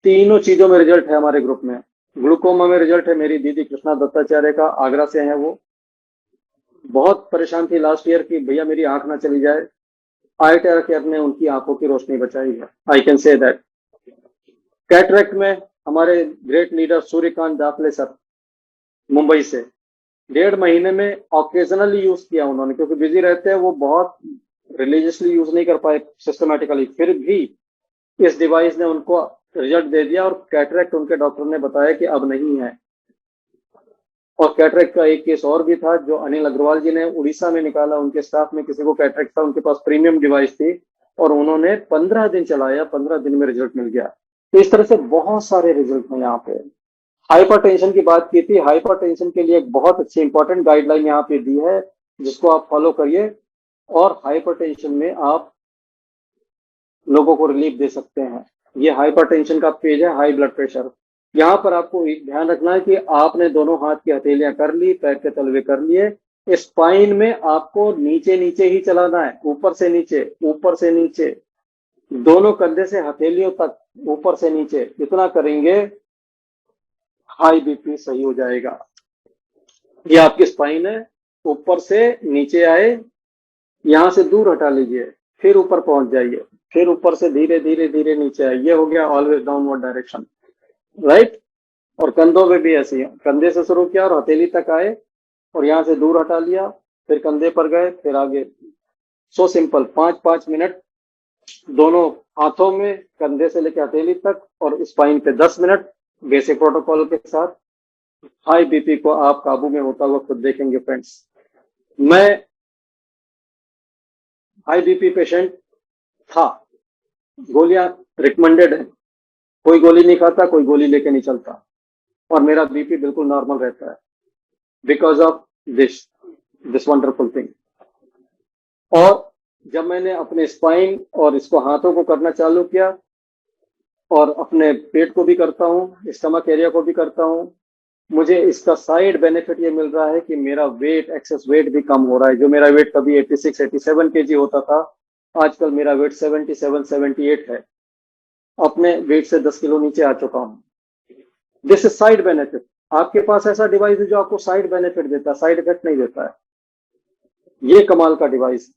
तीनों चीजों में रिजल्ट है हमारे ग्रुप में। ग्लूकोमा में रिजल्ट है मेरी दीदी कृष्णा दत्ताचार्य का, आगरा से हैं वो। बहुत परेशान थी लास्ट ईयर की भैया मेरी आंख ना चली जाए, आई केयर ने उनकी आंखों की रोशनी बचाई है, I can say that. Cataract में हमारे great leader Suryakant Daphale sir Mumbai से, 1.5 महीने में ऑकेजनली यूज किया उन्होंने, क्योंकि बिजी रहते हैं वो, बहुत रिलीजियसली यूज नहीं कर पाए सिस्टमेटिकली, फिर भी इस डिवाइस ने उनको रिजल्ट दे दिया। और कैटरैक्ट उनके डॉक्टर ने बताया कि अब नहीं है। और कैटरैक्ट का एक केस और भी था जो अनिल अग्रवाल जी ने उड़ीसा में निकाला, उनके स्टाफ में किसी को कैटरैक्ट था, उनके पास प्रीमियम डिवाइस थी और उन्होंने 15 दिन चलाया, 15 दिन में रिजल्ट मिल गया। तो इस तरह से बहुत सारे रिजल्ट हैं यहाँ पे। हाइपरटेंशन की बात की थी, हाइपरटेंशन के लिए एक बहुत अच्छी इंपॉर्टेंट गाइडलाइन यहाँ पे दी है जिसको आप फॉलो करिए, और हाइपरटेंशन में आप लोगों को रिलीफ दे सकते हैं। ये हाइपरटेंशन का पेज है, हाई ब्लड प्रेशर। यहाँ पर आपको एक ध्यान रखना है कि आपने दोनों हाथ की हथेलियां कर ली, पैर के तलवे कर लिए। स्पाइन में आपको नीचे नीचे ही चलाना है, ऊपर से नीचे, ऊपर से नीचे, दोनों कंधे से हथेलियों तक, ऊपर से नीचे, इतना करेंगे हाई बीपी सही हो जाएगा। ये आपकी स्पाइन है, ऊपर से नीचे आए, यहां से दूर हटा लीजिए, फिर ऊपर पहुंच जाइए, फिर ऊपर से धीरे धीरे धीरे नीचे आए। ये हो गया ऑलवेज डाउनवर्ड डायरेक्शन, राइट। और कंधों में भी ऐसे ही, कंधे से शुरू किया और हथेली तक आए और यहां से दूर हटा लिया, फिर कंधे पर गए, फिर आगे। सो सिंपल, 5-5 मिनट दोनों हाथों में, कंधे से लेकर हथेली तक, और स्पाइन पे 10 मिनट, बेसिक प्रोटोकॉल के साथ। हाई बीपी को आप काबू में होता हुआ खुद देखेंगे फ्रेंड्स। मैं हाई बीपी पेशेंट था, गोलियां रिकमेंडेड है, कोई गोली नहीं खाता, कोई गोली लेके नहीं चलता, और मेरा बीपी बिल्कुल नॉर्मल रहता है because of this wonderful thing. और जब मैंने अपने स्पाइन और इसको हाथों को करना चालू किया, और अपने पेट को भी करता हूँ, स्टमक एरिया को भी करता हूँ, मुझे इसका साइड बेनिफिट ये मिल रहा है कि मेरा वेट, एक्सेस वेट भी कम हो रहा है। जो मेरा वेट कभी 86 87 केजी होता था, आजकल मेरा वेट 77 78 है, अपने वेट से 10 किलो नीचे आ चुका हूँ। This is side benefit. आपके पास ऐसा डिवाइस है जो आपको साइड बेनिफिट देता है, साइड इफेक्ट नहीं देता है। ये कमाल का डिवाइस।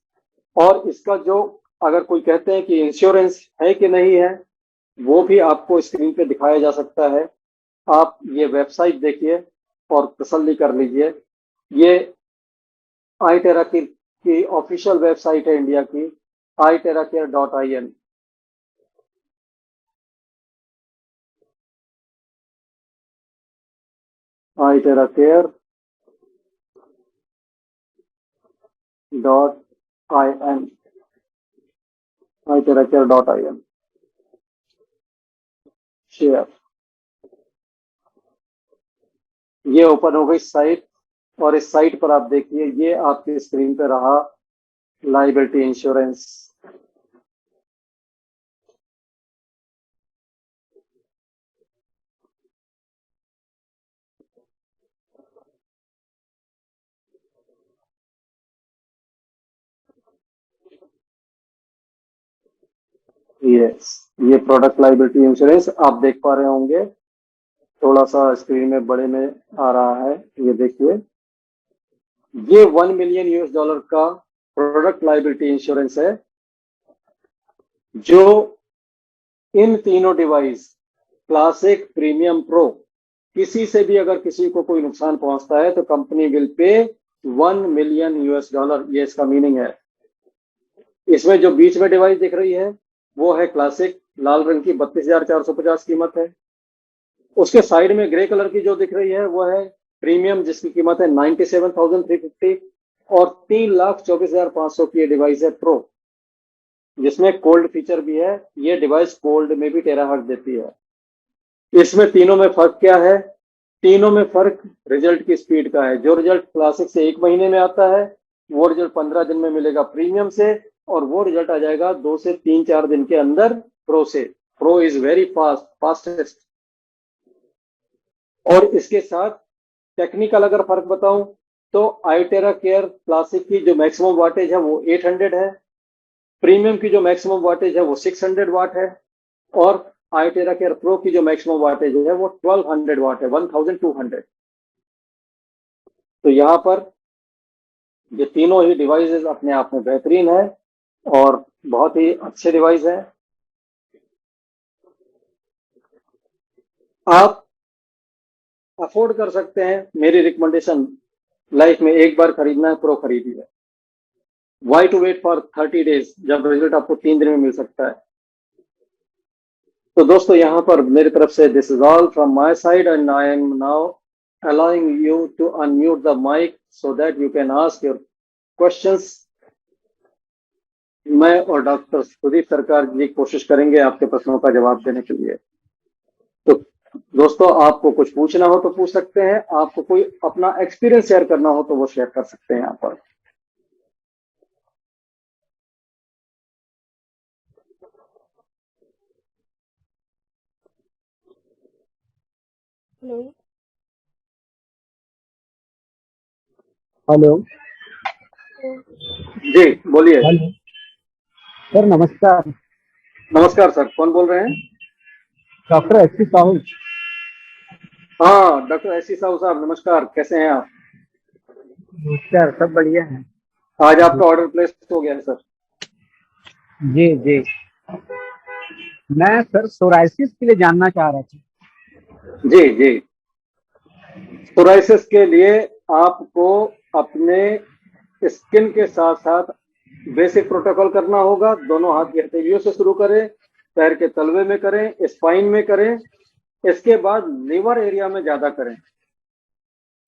और इसका जो, अगर कोई कहते हैं कि इंश्योरेंस है कि नहीं है, वो भी आपको स्क्रीन पे दिखाया जा सकता है। आप ये वेबसाइट देखिए और तसल्ली कर लीजिए। ये iTera की ऑफिशियल वेबसाइट है इंडिया की, iteracare.in। iteracare.in, iteracare.in। शेयर, ये ओपन हो गई साइट, और इस साइट पर आप देखिए, ये आपकी स्क्रीन पे रहा लायबिलिटी इंश्योरेंस। यस, ये प्रोडक्ट लायबिलिटी इंश्योरेंस आप देख पा रहे होंगे, थोड़ा सा स्क्रीन में बड़े में आ रहा है, ये देखिए। ये $1 मिलियन का प्रोडक्ट लायबिलिटी इंश्योरेंस है, जो इन तीनों डिवाइस, क्लासिक, प्रीमियम, प्रो, किसी से भी अगर किसी को कोई नुकसान पहुंचता है तो कंपनी विल पे $1 मिलियन। ये इसका मीनिंग है। इसमें जो बीच में डिवाइस दिख रही है वो है क्लासिक, लाल रंग की, 32,450 कीमत है। उसके साइड में ग्रे कलर की जो दिख रही है वो है प्रीमियम, जिसकी कीमत है 97,350, और 3,24,500 की ये डिवाइस है प्रो, जिसमें कोल्ड फीचर भी है। ये डिवाइस कोल्ड में भी टेराहर्ट्ज देती है। इसमें तीनों में फर्क क्या है? तीनों में फर्क रिजल्ट की स्पीड का है। जो रिजल्ट क्लासिक से 1 महीने में आता है, वो रिजल्ट 15 दिन में मिलेगा प्रीमियम से, और वो रिजल्ट आ जाएगा 2 से 3-4 दिन के अंदर प्रो से। Pro is very fastest. और इसके साथ टेक्निकल अगर फर्क बताऊं तो iTera Care क्लासिक की जो मैक्सिमम वाटेज है वो 800 है, प्रीमियम की जो मैक्सिमम वाटेज है वो 600 वाट है, और iTera Care Pro की जो मैक्सिमम वाटेज है वो 1200 वाट है, 1200। तो यहाँ पर ये तीनों ही डिवाइसेस अपने आप में बेहतरीन है और बहुत ही अच्छे डिवाइस है। आप अफोर्ड कर सकते हैं। मेरी रिकमेंडेशन, लाइफ में एक बार खरीदना है, प्रो खरीदिए। Why to wait for 30 days, जब रिजल्ट आपको 3 दिन में मिल सकता है। तो दोस्तों, यहाँ पर मेरी तरफ से this is all from my side, and I M now allowing you to unmute the mic so that you can ask your questions। मैं और डॉक्टर सुदीप सरकार जी कोशिश करेंगे आपके प्रश्नों का जवाब देने के लिए। तो दोस्तों, आपको कुछ पूछना हो तो पूछ सकते हैं, आपको कोई अपना एक्सपीरियंस शेयर करना हो तो वो शेयर कर सकते हैं यहाँ पर। हेलो। हेलो। जी बोलिए। हेलो सर, नमस्कार। नमस्कार सर, कौन बोल रहे हैं? Doctor S Sahu. हाँ, डॉक्टर एस साहू साहब, नमस्कार, कैसे हैं आप? नमस्कार, सब बढ़िया है। आज आपका ऑर्डर प्लेस हो गया है सर। जी जी, मैं सर सोराइसिस के लिए जानना चाह रहा था। जी जी, सोराइसिस के लिए आपको अपने स्किन के साथ साथ बेसिक प्रोटोकॉल करना होगा। दोनों हाथ की हथेलियों से शुरू करें, पैर के तलवे में करें, स्पाइन में करें, इसके बाद लीवर एरिया में ज्यादा करें,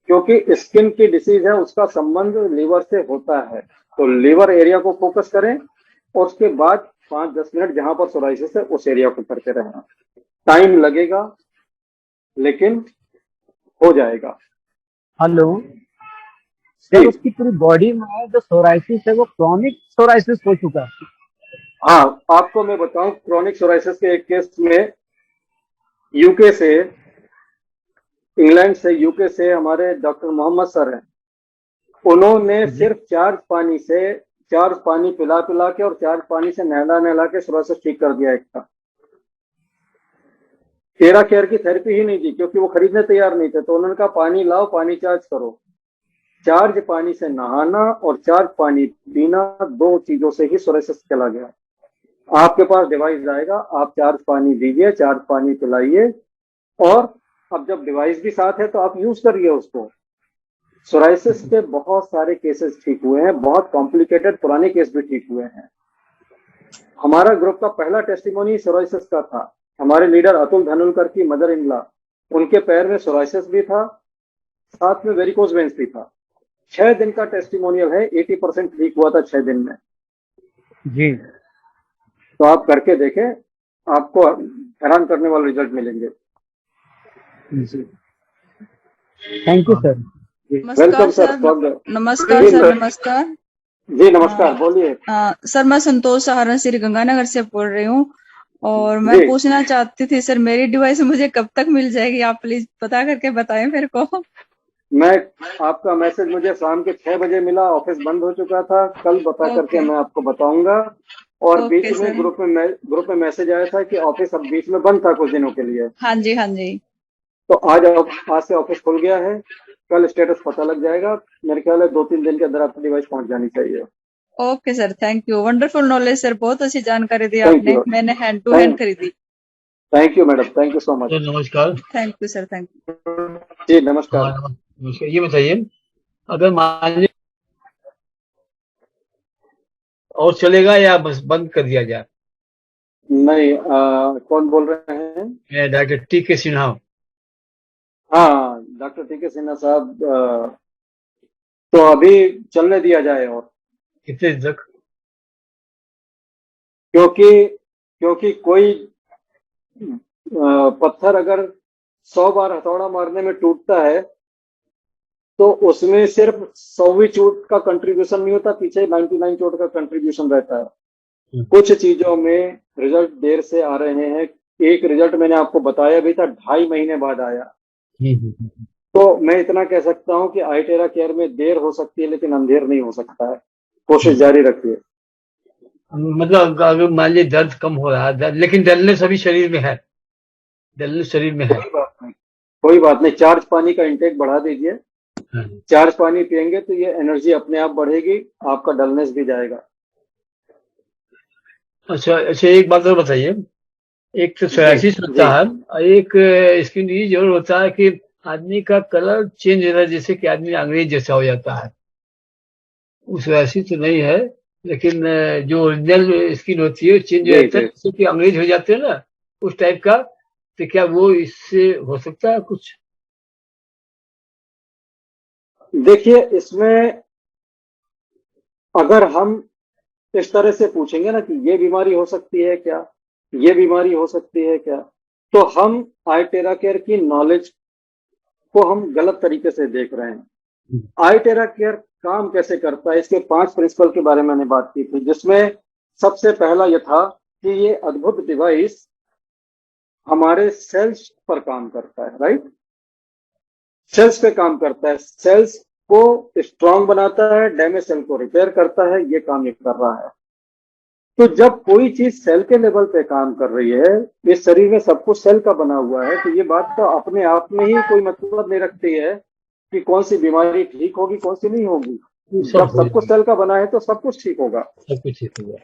क्योंकि स्किन की डिसीज है उसका संबंध लीवर से होता है। तो लीवर एरिया को फोकस करें और उसके बाद 5-10 मिनट जहां पर सोराइसिस है उस एरिया को करते रहना। टाइम लगेगा लेकिन हो जाएगा। हेलो सर, उसकी पूरी बॉडी में है जो सोराइसिस है वो क्रॉनिक सोराइसिस हो चुका है। हाँ, आपको मैं बताऊं, क्रॉनिक सोराइसिस के एक केस में यूके से, इंग्लैंड से, यूके से हमारे डॉक्टर मोहम्मद सर हैं। उन्होंने सिर्फ चार पानी पिला पिला के और 4 पानी से नहला नहला के सोराइसिस ठीक कर दिया एक था। टेरा केयर की थेरेपी ही नहीं दी क्योंकि वो खरीदने तैयार नहीं थे। तो उन्होंने कहा पानी लाओ, पानी चार्ज करो। चार्ज पानी से नहाना और चार्ज पानी पीना, 2 चीजों से ही सोराइसिस चला गया। आपके पास डिवाइस आएगा, आप चार्ज पानी दीजिए, चार्ज पानी पिलाइए, और अब जब डिवाइस भी साथ है तो आप यूज करिए उसको। सोराइसिस के बहुत सारे केसेस ठीक हुए हैं, बहुत कॉम्प्लिकेटेड पुराने केस भी ठीक हुए हैं। हमारा ग्रुप का पहला टेस्टिमोनी सोराइसिस का था। हमारे लीडर अतुल धनुलकर की मदर इन लॉ, उनके पैर में सोराइसिस भी था, साथ में वेरिकोज वेन्स भी था। 6 दिन का टेस्टिमोनियल है, 80% ठीक हुआ था 6 दिन में जी। तो आप करके देखें, आपको हैरान करने वाले रिजल्ट मिलेंगे। Thank you sir. Welcome sir. नमस्कार जी, सर। नमस्कार जी नमस्कार, बोलिए। सर, मैं संतोष सहारण श्री गंगानगर से बोल रही हूँ और मैं जी। पूछना चाहती थी सर, मेरी डिवाइस मुझे कब तक मिल जाएगी? आप प्लीज पता करके बताएं मेरे को। मैं आपका मैसेज मुझे शाम के 6 बजे मिला, ऑफिस बंद हो चुका था। कल बता करके मैं आपको बताऊंगा। और ओके बीच में सर। ग्रुप में मैसेज आया था कि ऑफिस अब बीच में बंद था कुछ दिनों के लिए। हाँ जी, हाँ जी। तो आज से ऑफिस खुल गया है। कल स्टेटस पता लग जाएगा। मेरे ख्याल है 2-3 दिन के अंदर आपकी डिवाइस पहुंच जानी चाहिए। Okay sir, thank you. Wonderful knowledge sir, बहुत अच्छी जानकारी दी Thank आपने। you. मैंने हैंड टू हैंड खरीदी। Thank you madam, thank you so much. नमस्कार। Thank you sir, thank you. जी नमस्कार। हाँ, नमस्कार। ये बताइए, अगर मान लीजिए और चलेगा या बस बंद कर दिया जाए? नहीं, कौन बोल रहे हैं? मैं डॉक्टर टी.के. सिन्हा। हाँ, डॉक्टर टी.के. सिन्हा साहब। तो अभी चलने दिया जाए, और कितने दिन तक? क्योंकि कोई पत्थर अगर 100 बार हथौड़ा मारने में टूटता है तो उसमें सिर्फ 100वीं चोट का कंट्रीब्यूशन नहीं होता, पीछे 99 चोट का कंट्रीब्यूशन रहता है। कुछ चीजों में रिजल्ट देर से आ रहे हैं। एक रिजल्ट मैंने आपको बताया भी था, 2.5 महीने बाद आया। तो मैं इतना कह सकता हूं कि आईटेरा केयर में देर हो सकती है लेकिन अंधेर नहीं हो सकता है। कोशिश जारी रखिए। मतलब अगर मान लीजिए दर्द कम हो रहा है, लेकिन डलनेस अभी शरीर में है, डलनेस शरीर में है। कोई बात नहीं, चार्ज पानी का इंटेक बढ़ा दीजिए। चार्ज पानी पियेंगे तो ये एनर्जी अपने आप बढ़ेगी, आपका डलनेस भी जाएगा। अच्छा, एक बात और बताइए। एक तो सोराइसिस होता है और एक स्किन डिजीज और होता है कि आदमी का कलर चेंज हो रहा है, जैसे कि आदमी अंग्रेज जैसा हो जाता है। वो सोराइसिस तो नहीं है, लेकिन जो ओरिजिनल स्किन होती है चेंज हो जाता है, जैसे कि अंग्रेज हो जाते हैं ना, उस टाइप का। तो क्या वो इससे हो सकता है कुछ? देखिए, इसमें अगर हम इस तरह से पूछेंगे ना कि ये बीमारी हो सकती है क्या, ये बीमारी हो सकती है क्या, तो हम आईटेरा केयर की नॉलेज को हम गलत तरीके से देख रहे हैं। आईटेरा केयर काम कैसे करता है, इसके 5 प्रिंसिपल के बारे में मैंने बात की थी, जिसमें सबसे पहला यह था कि ये अद्भुत डिवाइस हमारे सेल्स पर काम करता है। राइट, सेल्स पे काम करता है, सेल्स को स्ट्रांग बनाता है, डैमेज सेल को रिपेयर करता है, ये काम ये कर रहा है। तो जब कोई चीज सेल के लेवल पे काम कर रही है, इस शरीर में सब कुछ सेल का बना हुआ है, तो ये बात तो अपने आप में ही कोई मतलब नहीं रखती है कि कौन सी बीमारी ठीक होगी कौन सी नहीं होगी। जब सब कुछ सेल का बना है तो सब कुछ ठीक होगा। सब कुछ ठीक होगा।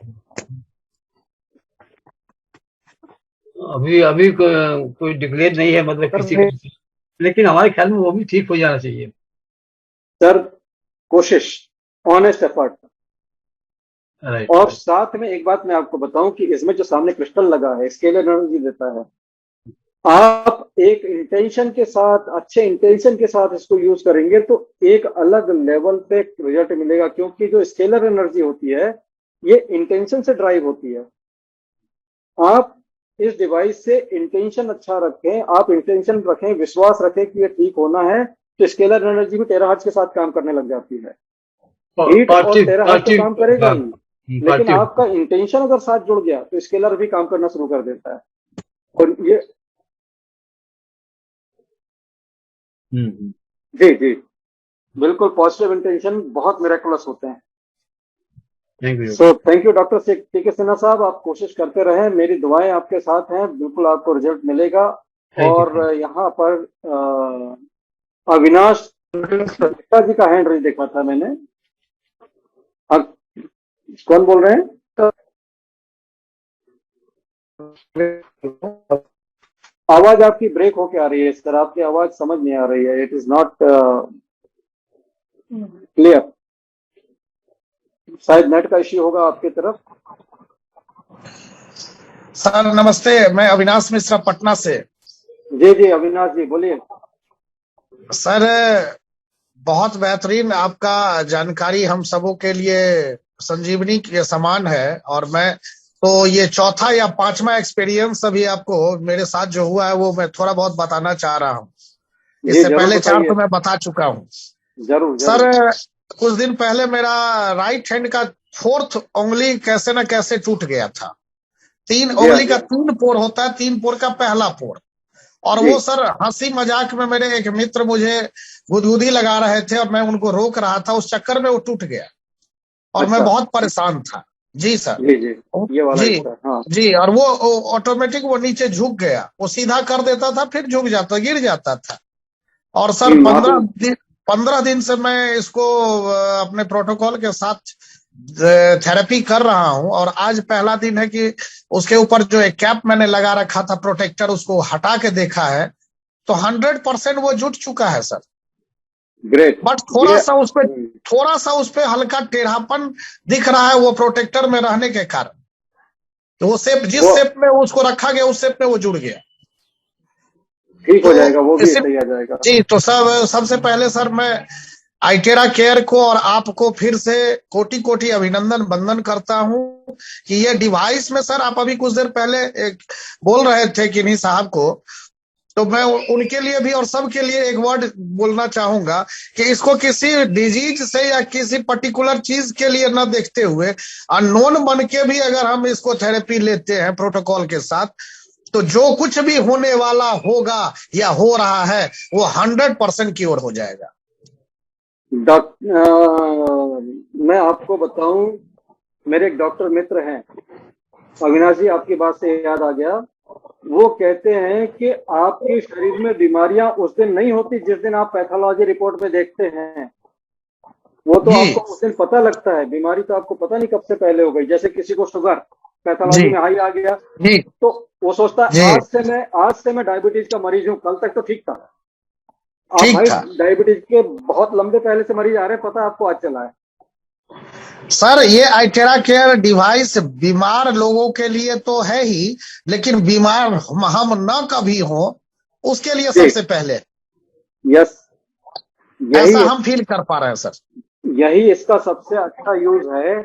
अभी कोई डिक्लेयर नहीं है, मतलब किसी का, लेकिन हमारे ख्याल में वो भी ठीक हो जाना चाहिए। सर, कोशिश, ऑनेस्ट एफर्ट। और साथ में एक बात मैं आपको बताऊं कि इसमें जो सामने क्रिस्टल लगा है, स्केलर एनर्जी देता है। आप एक इंटेंशन के साथ, अच्छे इंटेंशन के साथ इसको यूज करेंगे तो एक अलग लेवल पे रिजल्ट मिलेगा, क्योंकि जो स्केलर एनर्जी होती है ये इंटेंशन से ड्राइव होती है। आप इस डिवाइस से इंटेंशन अच्छा रखें, आप इंटेंशन रखें, विश्वास रखें कि ये ठीक होना है, तो स्केलर एनर्जी भी टेराहर्ट्ज के साथ काम करने लग जाती है। हीट और टेराहर्ट्ज तो काम करेगा ही, लेकिन आपका इंटेंशन अगर साथ जुड़ गया तो स्केलर भी काम करना शुरू कर देता है। और ये जी जी बिल्कुल, पॉजिटिव इंटेंशन बहुत मिरेकुलस होते हैं। सो थैंक यू डॉक्टर के सिन्हा साहब, आप कोशिश करते रहें, मेरी दुआएं आपके साथ हैं, बिल्कुल आपको रिजल्ट मिलेगा। और यहाँ पर अविनाश जी का हैंड रेज देखा था मैंने। कौन बोल रहे हैं? आवाज आपकी ब्रेक होके आ रही है सर, आपकी आवाज समझ नहीं आ रही है, इट इज नॉट क्लियर। शायद नेट का इश्यू होगा आपकी तरफ। सर नमस्ते, मैं अविनाश मिश्रा पटना से। जी जी अविनाश जी बोलिए। सर बहुत बेहतरीन आपका जानकारी हम सबों के लिए संजीवनी के समान है, और मैं तो ये चौथा या पांचवा एक्सपीरियंस अभी आपको मेरे साथ जो हुआ है वो मैं थोड़ा बहुत बताना चाह रहा हूँ। इससे पहले 4 तो मैं बता चुका हूँ। जरूर सर कुछ दिन पहले मेरा राइट हैंड का 4th उंगली कैसे न कैसे टूट गया था। 3 उंगली का 3 पोर होता है, 3 पोर का पहला पोर, और वो सर हंसी मजाक में मेरे एक मित्र मुझे गुदगुदी लगा रहे थे और मैं उनको रोक रहा था, उस चक्कर में वो टूट गया और मैं बहुत परेशान था। जी सर। जी जी ये वाला जी हाँ। जी, और वो ऑटोमेटिक वो नीचे झुक गया, वो सीधा कर देता था फिर झुक जाता, गिर जाता था। और सर 15 दिन से मैं इसको अपने प्रोटोकॉल के साथ थेरेपी कर रहा हूं, और आज पहला दिन है कि उसके ऊपर जो एक कैप मैंने लगा रखा था प्रोटेक्टर, उसको हटा के देखा है तो 100% वो जुट चुका है सर। ग्रेट। बट थोड़ा सा उस पे हल्का टेढ़ापन दिख रहा है वो प्रोटेक्टर में रहने के कारण। तो वो शेप, जिस शेप में उसको रखा गया उस शेप में वो जुड़ गया। ठीक हो जाएगा, वो भी सही आ जाएगा। जी तो सबसे पहले सर मैं आइटेरा केयर को और आपको फिर से कोटि कोटि अभिनंदन वंदन करता हूं कि ये डिवाइस में सर, आप अभी कुछ देर पहले बोल रहे थे किन्हीं साहब को, तो मैं उनके लिए भी और सबके लिए एक वर्ड बोलना चाहूंगा कि इसको किसी डिजीज से या किसी पर्टिकुलर चीज के लिए न देखते हुए अननोन बन के भी अगर हम इसको थेरेपी लेते हैं प्रोटोकॉल के साथ, तो जो कुछ भी होने वाला होगा या हो रहा है वो 100% क्योर हो जाएगा। मैं आपको बताऊं, मेरे एक डॉक्टर मित्र हैं, अविनाश जी आपकी बात से याद आ गया, वो कहते हैं कि आपके शरीर में बीमारियां उस दिन नहीं होती जिस दिन आप पैथोलॉजी रिपोर्ट में देखते हैं, वो तो आपको उस दिन पता लगता है। बीमारी तो आपको पता नहीं कब से पहले हो गई। जैसे किसी को शुगर पैथोलॉजी में हाई आ गया तो वो सोचता है आज से मैं डायबिटीज का मरीज हूँ, कल तक तो ठीक था। आप भाई डायबिटीज के बहुत लंबे पहले से मरीज आ रहे हैं, पता आपको आज चला है। सर ये आइटेरा केयर डिवाइस बीमार लोगों के लिए तो है ही, लेकिन बीमार हम न कभी हो उसके लिए सबसे पहले यस, ऐसा हम फील कर पा रहे हैं सर। यही इसका सबसे अच्छा यूज है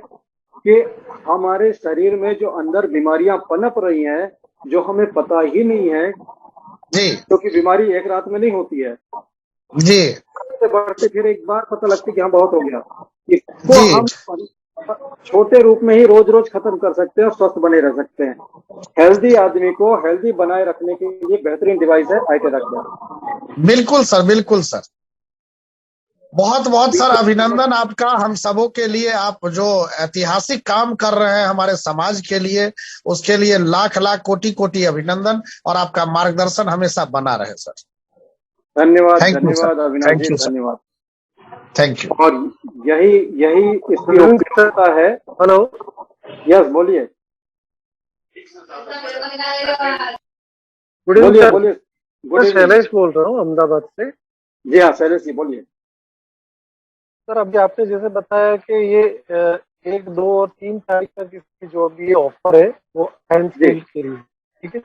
कि हमारे शरीर में जो अंदर बीमारियां पनप रही हैं जो हमें पता ही नहीं है जी, क्योंकि बीमारी एक रात में नहीं होती है जी, बढ़ते फिर एक बार पता लगती कि हाँ बहुत हो गया। इसको हम छोटे रूप में ही रोज रोज खत्म कर सकते हैं और स्वस्थ बने रह सकते हैं। हेल्दी आदमी को हेल्दी बनाए रखने के लिए बेहतरीन डिवाइस है आइटेरा केयर। बिल्कुल सर, बिल्कुल सर, बहुत बहुत सर अभिनंदन आपका हम सबों के लिए। आप जो ऐतिहासिक काम कर रहे हैं हमारे समाज के लिए, उसके लिए लाख लाख कोटि कोटि अभिनंदन, और आपका मार्गदर्शन हमेशा बना रहे सर। धन्यवाद धन्यवाद अविनाश जी, धन्यवाद, थैंक यू। और यही इसकी उपयोगिता है। हेलो, यस बोलिए बोलिए। शैलेश बोल रहा हूँ अहमदाबाद से। जी हाँ शैलेश जी बोलिए। सर अभी आपने जैसे बताया कि ये 1, 2 और 3 तारीख तक इसकी जो भी ऑफर है वो हैंड के लिए, ठीक है।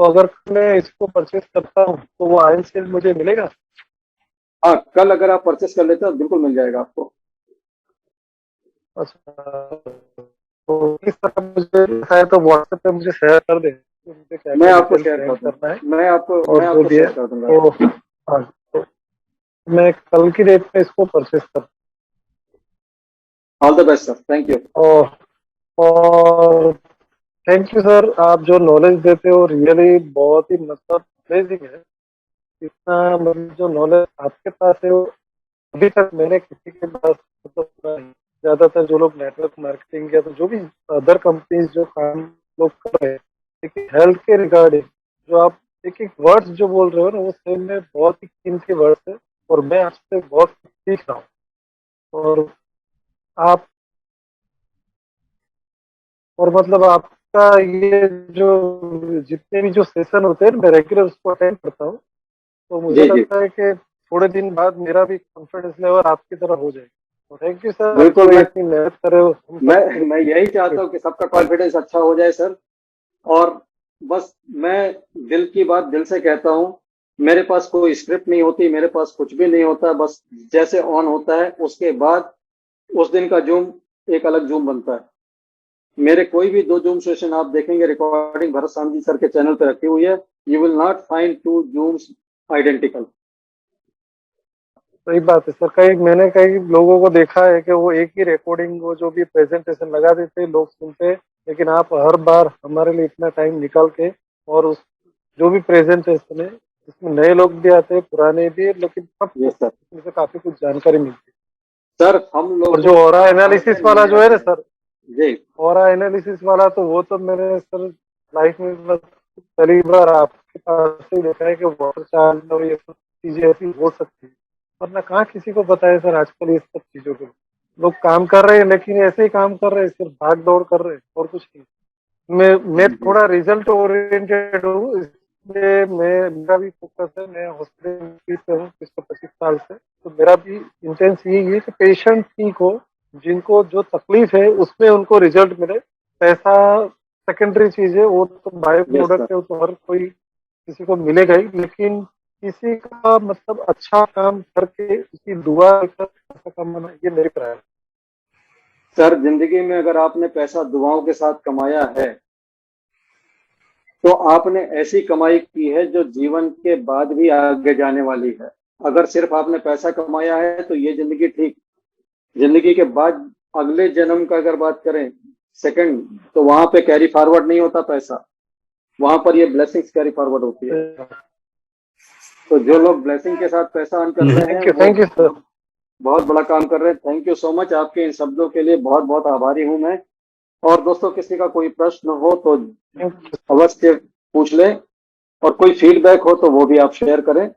तो अगर मैं इसको परचेज करता हूँ तो वो आयन सेल मुझे मिलेगा? हाँ, कल अगर आप परचेस कर लेते हो बिल्कुल मिल जाएगा आपको। अच्छा, तो इस तरह मुझे है तो व्हाट्सएप पे मुझे शेयर कर दे कि मुझे क्या मैं क्या आपको डिटेल शेयर कर सेंड करना है दूंगा, मैं और जो आपको भी है। शेयर कर दूंगा। तो हाँ, तो मैं कल की डेट में इसको परचेज कर। All the best sir, thank you. और थैंक यू सर, आप जो नॉलेज देते हो रियली बहुत ही मतलब अमेजिंग है। इतना मतलब जो नॉलेज आपके पास है वो अभी तक मैंने किसी के पास मतलब सुना नहीं। ज्यादातर जो लोग नेटवर्क मार्केटिंग या तो जो भी अदर कंपनीज जो काम लोग कर रहे हैं, लेकिन हेल्थ के रिगार्डिंग जो आप एक एक वर्ड्स जो बोल रहे हो ना वो सही में बहुत ही कीमती वर्ड्स है और मैं आपसे बहुत कुछ सीख रहा हूँ। और आप और मतलब आपका ये जो जितने भी जो सेशन होते हैं मैं रेगुलर उसको अटेंड करता हूँ, तो मुझे जी जी, लगता है कि थोड़े दिन बाद मेरा भी कॉन्फिडेंस लेवल आपकी तरह हो जाएगा। तो थैंक यू सर, आप बिल्कुल। जो इतनी मेहनत कर रहे हो हम सब मैं यही चाहता हूँ कि सबका कॉन्फिडेंस अच्छा हो जाए सर। और बस मैं दिल की बात दिल से कहता हूँ, मेरे पास कोई स्क्रिप्ट नहीं होती, मेरे पास कुछ भी नहीं होता, बस जैसे ऑन होता है उसके बाद उस दिन का जूम एक अलग जूम बनता है। मेरे कोई भी 2 जूम सेशन आप देखेंगे, रिकॉर्डिंग भरत सामजी सर के चैनल पे रखी हुई है, you will not find 2 Zooms identical. सही बात है सर। मैंने कई लोगों को देखा है कि वो एक ही रिकॉर्डिंग वो जो भी प्रेजेंटेशन लगा देते हैं, लोग सुनते हैं, लेकिन आप हर बार हमारे लिए इतना टाइम निकाल के और उस जो भी प्रेजेंटेशन है इसमें नए लोग भी आते हैं, पुराने भी, लेकिन सबको यस सर। इसमें से काफी कुछ जानकारी मिलती सर हम है। लोग और जो ऑरा एनालिसिस वाला जो है ना सर, जी ऑरा एनालिसिस वाला तो वो तो मैंने सर लाइफ में बस पहली बार आपके पास से देखा है कि वाटर चार्ज और ये सब चीजें ऐसी हो सकती है, वरना कहाँ किसी को पता है सर। आजकल ये सब चीजों के लोग काम कर रहे हैं, लेकिन ऐसे ही काम कर रहे हैं, सिर्फ भाग दौड़ कर रहे हैं और कुछ नहीं। मैं थोड़ा रिजल्ट ओरिएंटेड हूँ, इसलिए मेरा भी फोकस है। मैं हॉस्पिटल पे हूँ पिछले 25 साल से, तो मेरा भी इंटेंस यही है कि पेशेंट ठीक हो, जिनको जो तकलीफ है उसमें उनको रिजल्ट मिले। पैसा सेकेंडरी चीज है, वो तो बाय यस प्रोडक्ट सर। है, वो तो हर कोई किसी को मिलेगा ही, लेकिन किसी का मतलब अच्छा काम करके उसकी दुआ कर पैसा कमाना, ये मेरी प्राय है। सर जिंदगी में अगर आपने पैसा दुआओं के साथ कमाया है तो आपने ऐसी कमाई की है जो जीवन के बाद भी आगे जाने वाली है। अगर सिर्फ आपने पैसा कमाया है तो ये जिंदगी ठीक, जिंदगी के बाद अगले जन्म का अगर बात करें सेकंड, तो वहां पे कैरी फॉरवर्ड नहीं होता पैसा, वहां पर ये ब्लेसिंग्स कैरी फॉरवर्ड होती है। तो जो लोग ब्लेसिंग के साथ पैसा अर्न कर रहे हैं वो थैंक यू सर। बहुत बड़ा काम कर रहे हैं। थैंक यू सो मच, आपके इन शब्दों के लिए बहुत बहुत आभारी हूं मैं। और दोस्तों किसी का कोई प्रश्न हो तो अवश्य पूछ लें, और कोई फीडबैक हो तो वो भी आप शेयर करें।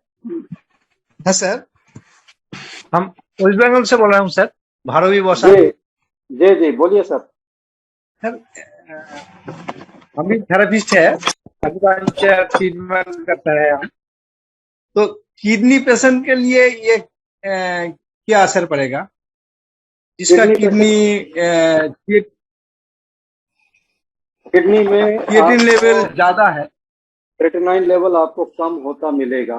हाँ सर, हम वेस्ट बंगाल से बोल रहा हूँ सर, भारवी बसा। जी जी जी, बोलिए सर। सर हम भी थेरेपिस्ट है, एक्यूपंक्चर ट्रीटमेंट करता है हम। तो किडनी पेशेंट के लिए ये क्या असर पड़ेगा, जिसका किडनी में क्रिएटिन लेवल ज्यादा है, क्रिएटिनाइन लेवल आपको कम होता मिलेगा।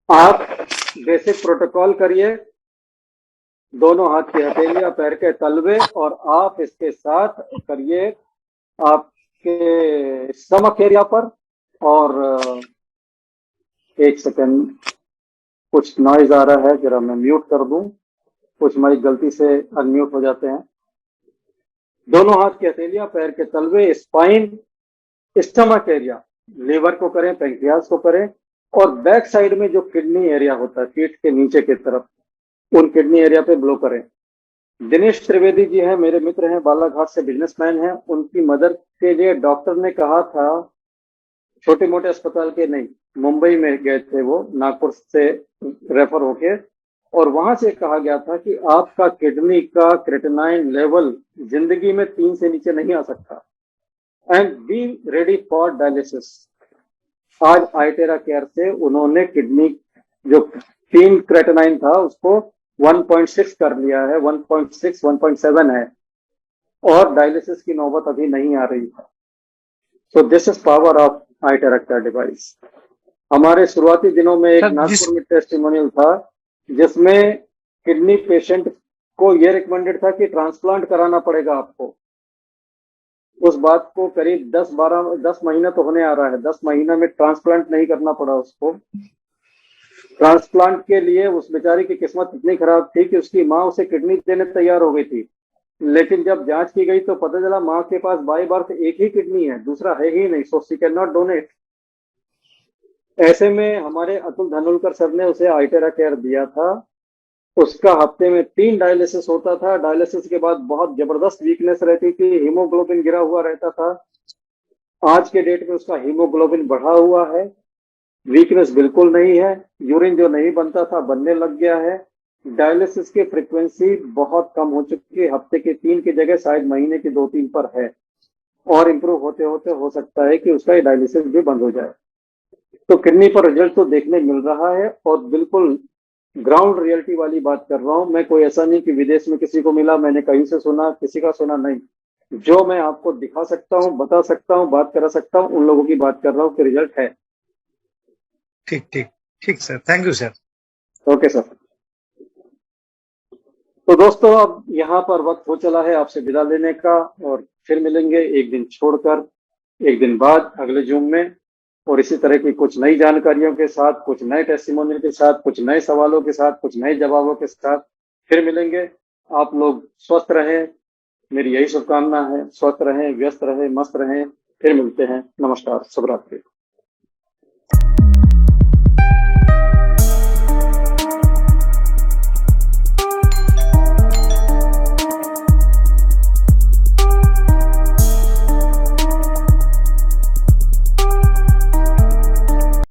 आप बेसिक प्रोटोकॉल करिए, दोनों हाथ की हथेलियां पैर के तलवे, और आप इसके साथ करिए आपके स्टमक एरिया पर। और एक सेकंड, कुछ नॉइज आ रहा है, जरा मैं म्यूट कर दूं, कुछ माइक गलती से अनम्यूट हो जाते हैं। दोनों हाथ की हथेलियां पैर के तलवे, स्पाइन, स्टमक एरिया, लीवर को करें, पैंक्रियास को करें, और बैक साइड में जो किडनी एरिया होता है पीठ के नीचे की तरफ, उन किडनी एरिया पे ब्लो करें। दिनेश त्रिवेदी जी हैं, मेरे मित्र हैं, बालाघाट से बिजनेसमैन हैं। उनकी मदद के लिए डॉक्टर ने कहा था, छोटे मोटे अस्पताल के नहीं, मुंबई में गए थे वो, नागपुर से रेफर होके, और वहां से कहा गया था कि आपका किडनी का क्रिएटिनाइन लेवल जिंदगी में 3 से नीचे नहीं आ सकता, and be ready for dialysis. आज आइटेरा केयर से उन्होंने किडनी जो 3 क्रिएटिनाइन था उसको 1.6 कर लिया है, 1.6 1.7 है, और डायलिसिस की नौबत अभी नहीं आ रही है। So this is power of Itera care device. हमारे शुरुआती दिनों में एक सर, नागपुर में टेस्टिमोनियल था जिसमें किडनी पेशेंट को यह रिकमेंडेड था कि ट्रांसप्लांट कराना पड़ेगा आपको। उस बात को करीब 10 महीना तो होने आ रहा है, 10 महीना में ट्रांसप्लांट नहीं करना पड़ा उसको। ट्रांसप्लांट के लिए उस बेचारी की किस्मत इतनी खराब थी कि उसकी माँ उसे किडनी देने तैयार हो गई थी, लेकिन जब जांच की गई तो पता चला माँ के पास बाय बर्थ एक ही किडनी है, दूसरा है ही नहीं, so she can not donate. ऐसे में हमारे अतुल धनुलकर सर ने उसे आइटेरा केयर दिया था। उसका हफ्ते में 3 डायलिसिस होता था। डायलिसिस के बाद बहुत जबरदस्त वीकनेस रहती थी, हीमोग्लोबिन गिरा हुआ रहता था। आज के डेट में उसका हीमोग्लोबिन बढ़ा हुआ है, वीकनेस बिल्कुल नहीं है, यूरिन जो नहीं बनता था बनने लग गया है। डायलिसिस की फ्रीक्वेंसी बहुत कम हो चुकी है, हफ्ते के 3 की जगह शायद महीने के 2-3 पर है, और इम्प्रूव होते होते हो सकता है कि उसका डायलिसिस भी बंद हो जाए। तो किडनी पर रिजल्ट तो देखने मिल रहा है, और बिल्कुल ग्राउंड रियलिटी वाली बात कर रहा हूं मैं। कोई ऐसा नहीं कि विदेश में किसी को मिला, मैंने कहीं से सुना, किसी का सुना, नहीं। जो मैं आपको दिखा सकता हूं, बता सकता हूं, बात करा सकता हूं, उन लोगों की बात कर रहा हूं कि रिजल्ट है। ठीक ठीक ठीक sir, thank you sir. Okay sir. तो दोस्तों, अब यहाँ पर वक्त हो चला है आपसे विदा लेने का, और फिर मिलेंगे एक दिन छोड़कर, एक दिन बाद अगले जूम में, और इसी तरह की कुछ नई जानकारियों के साथ, कुछ नए टेस्टिमोनियल के साथ, कुछ नए सवालों के साथ, कुछ नए जवाबों के साथ फिर मिलेंगे। आप लोग स्वस्थ रहें, मेरी यही शुभकामना है। स्वस्थ रहें, व्यस्त रहें, मस्त रहें। फिर मिलते हैं। नमस्कार, शुभ रात्रि।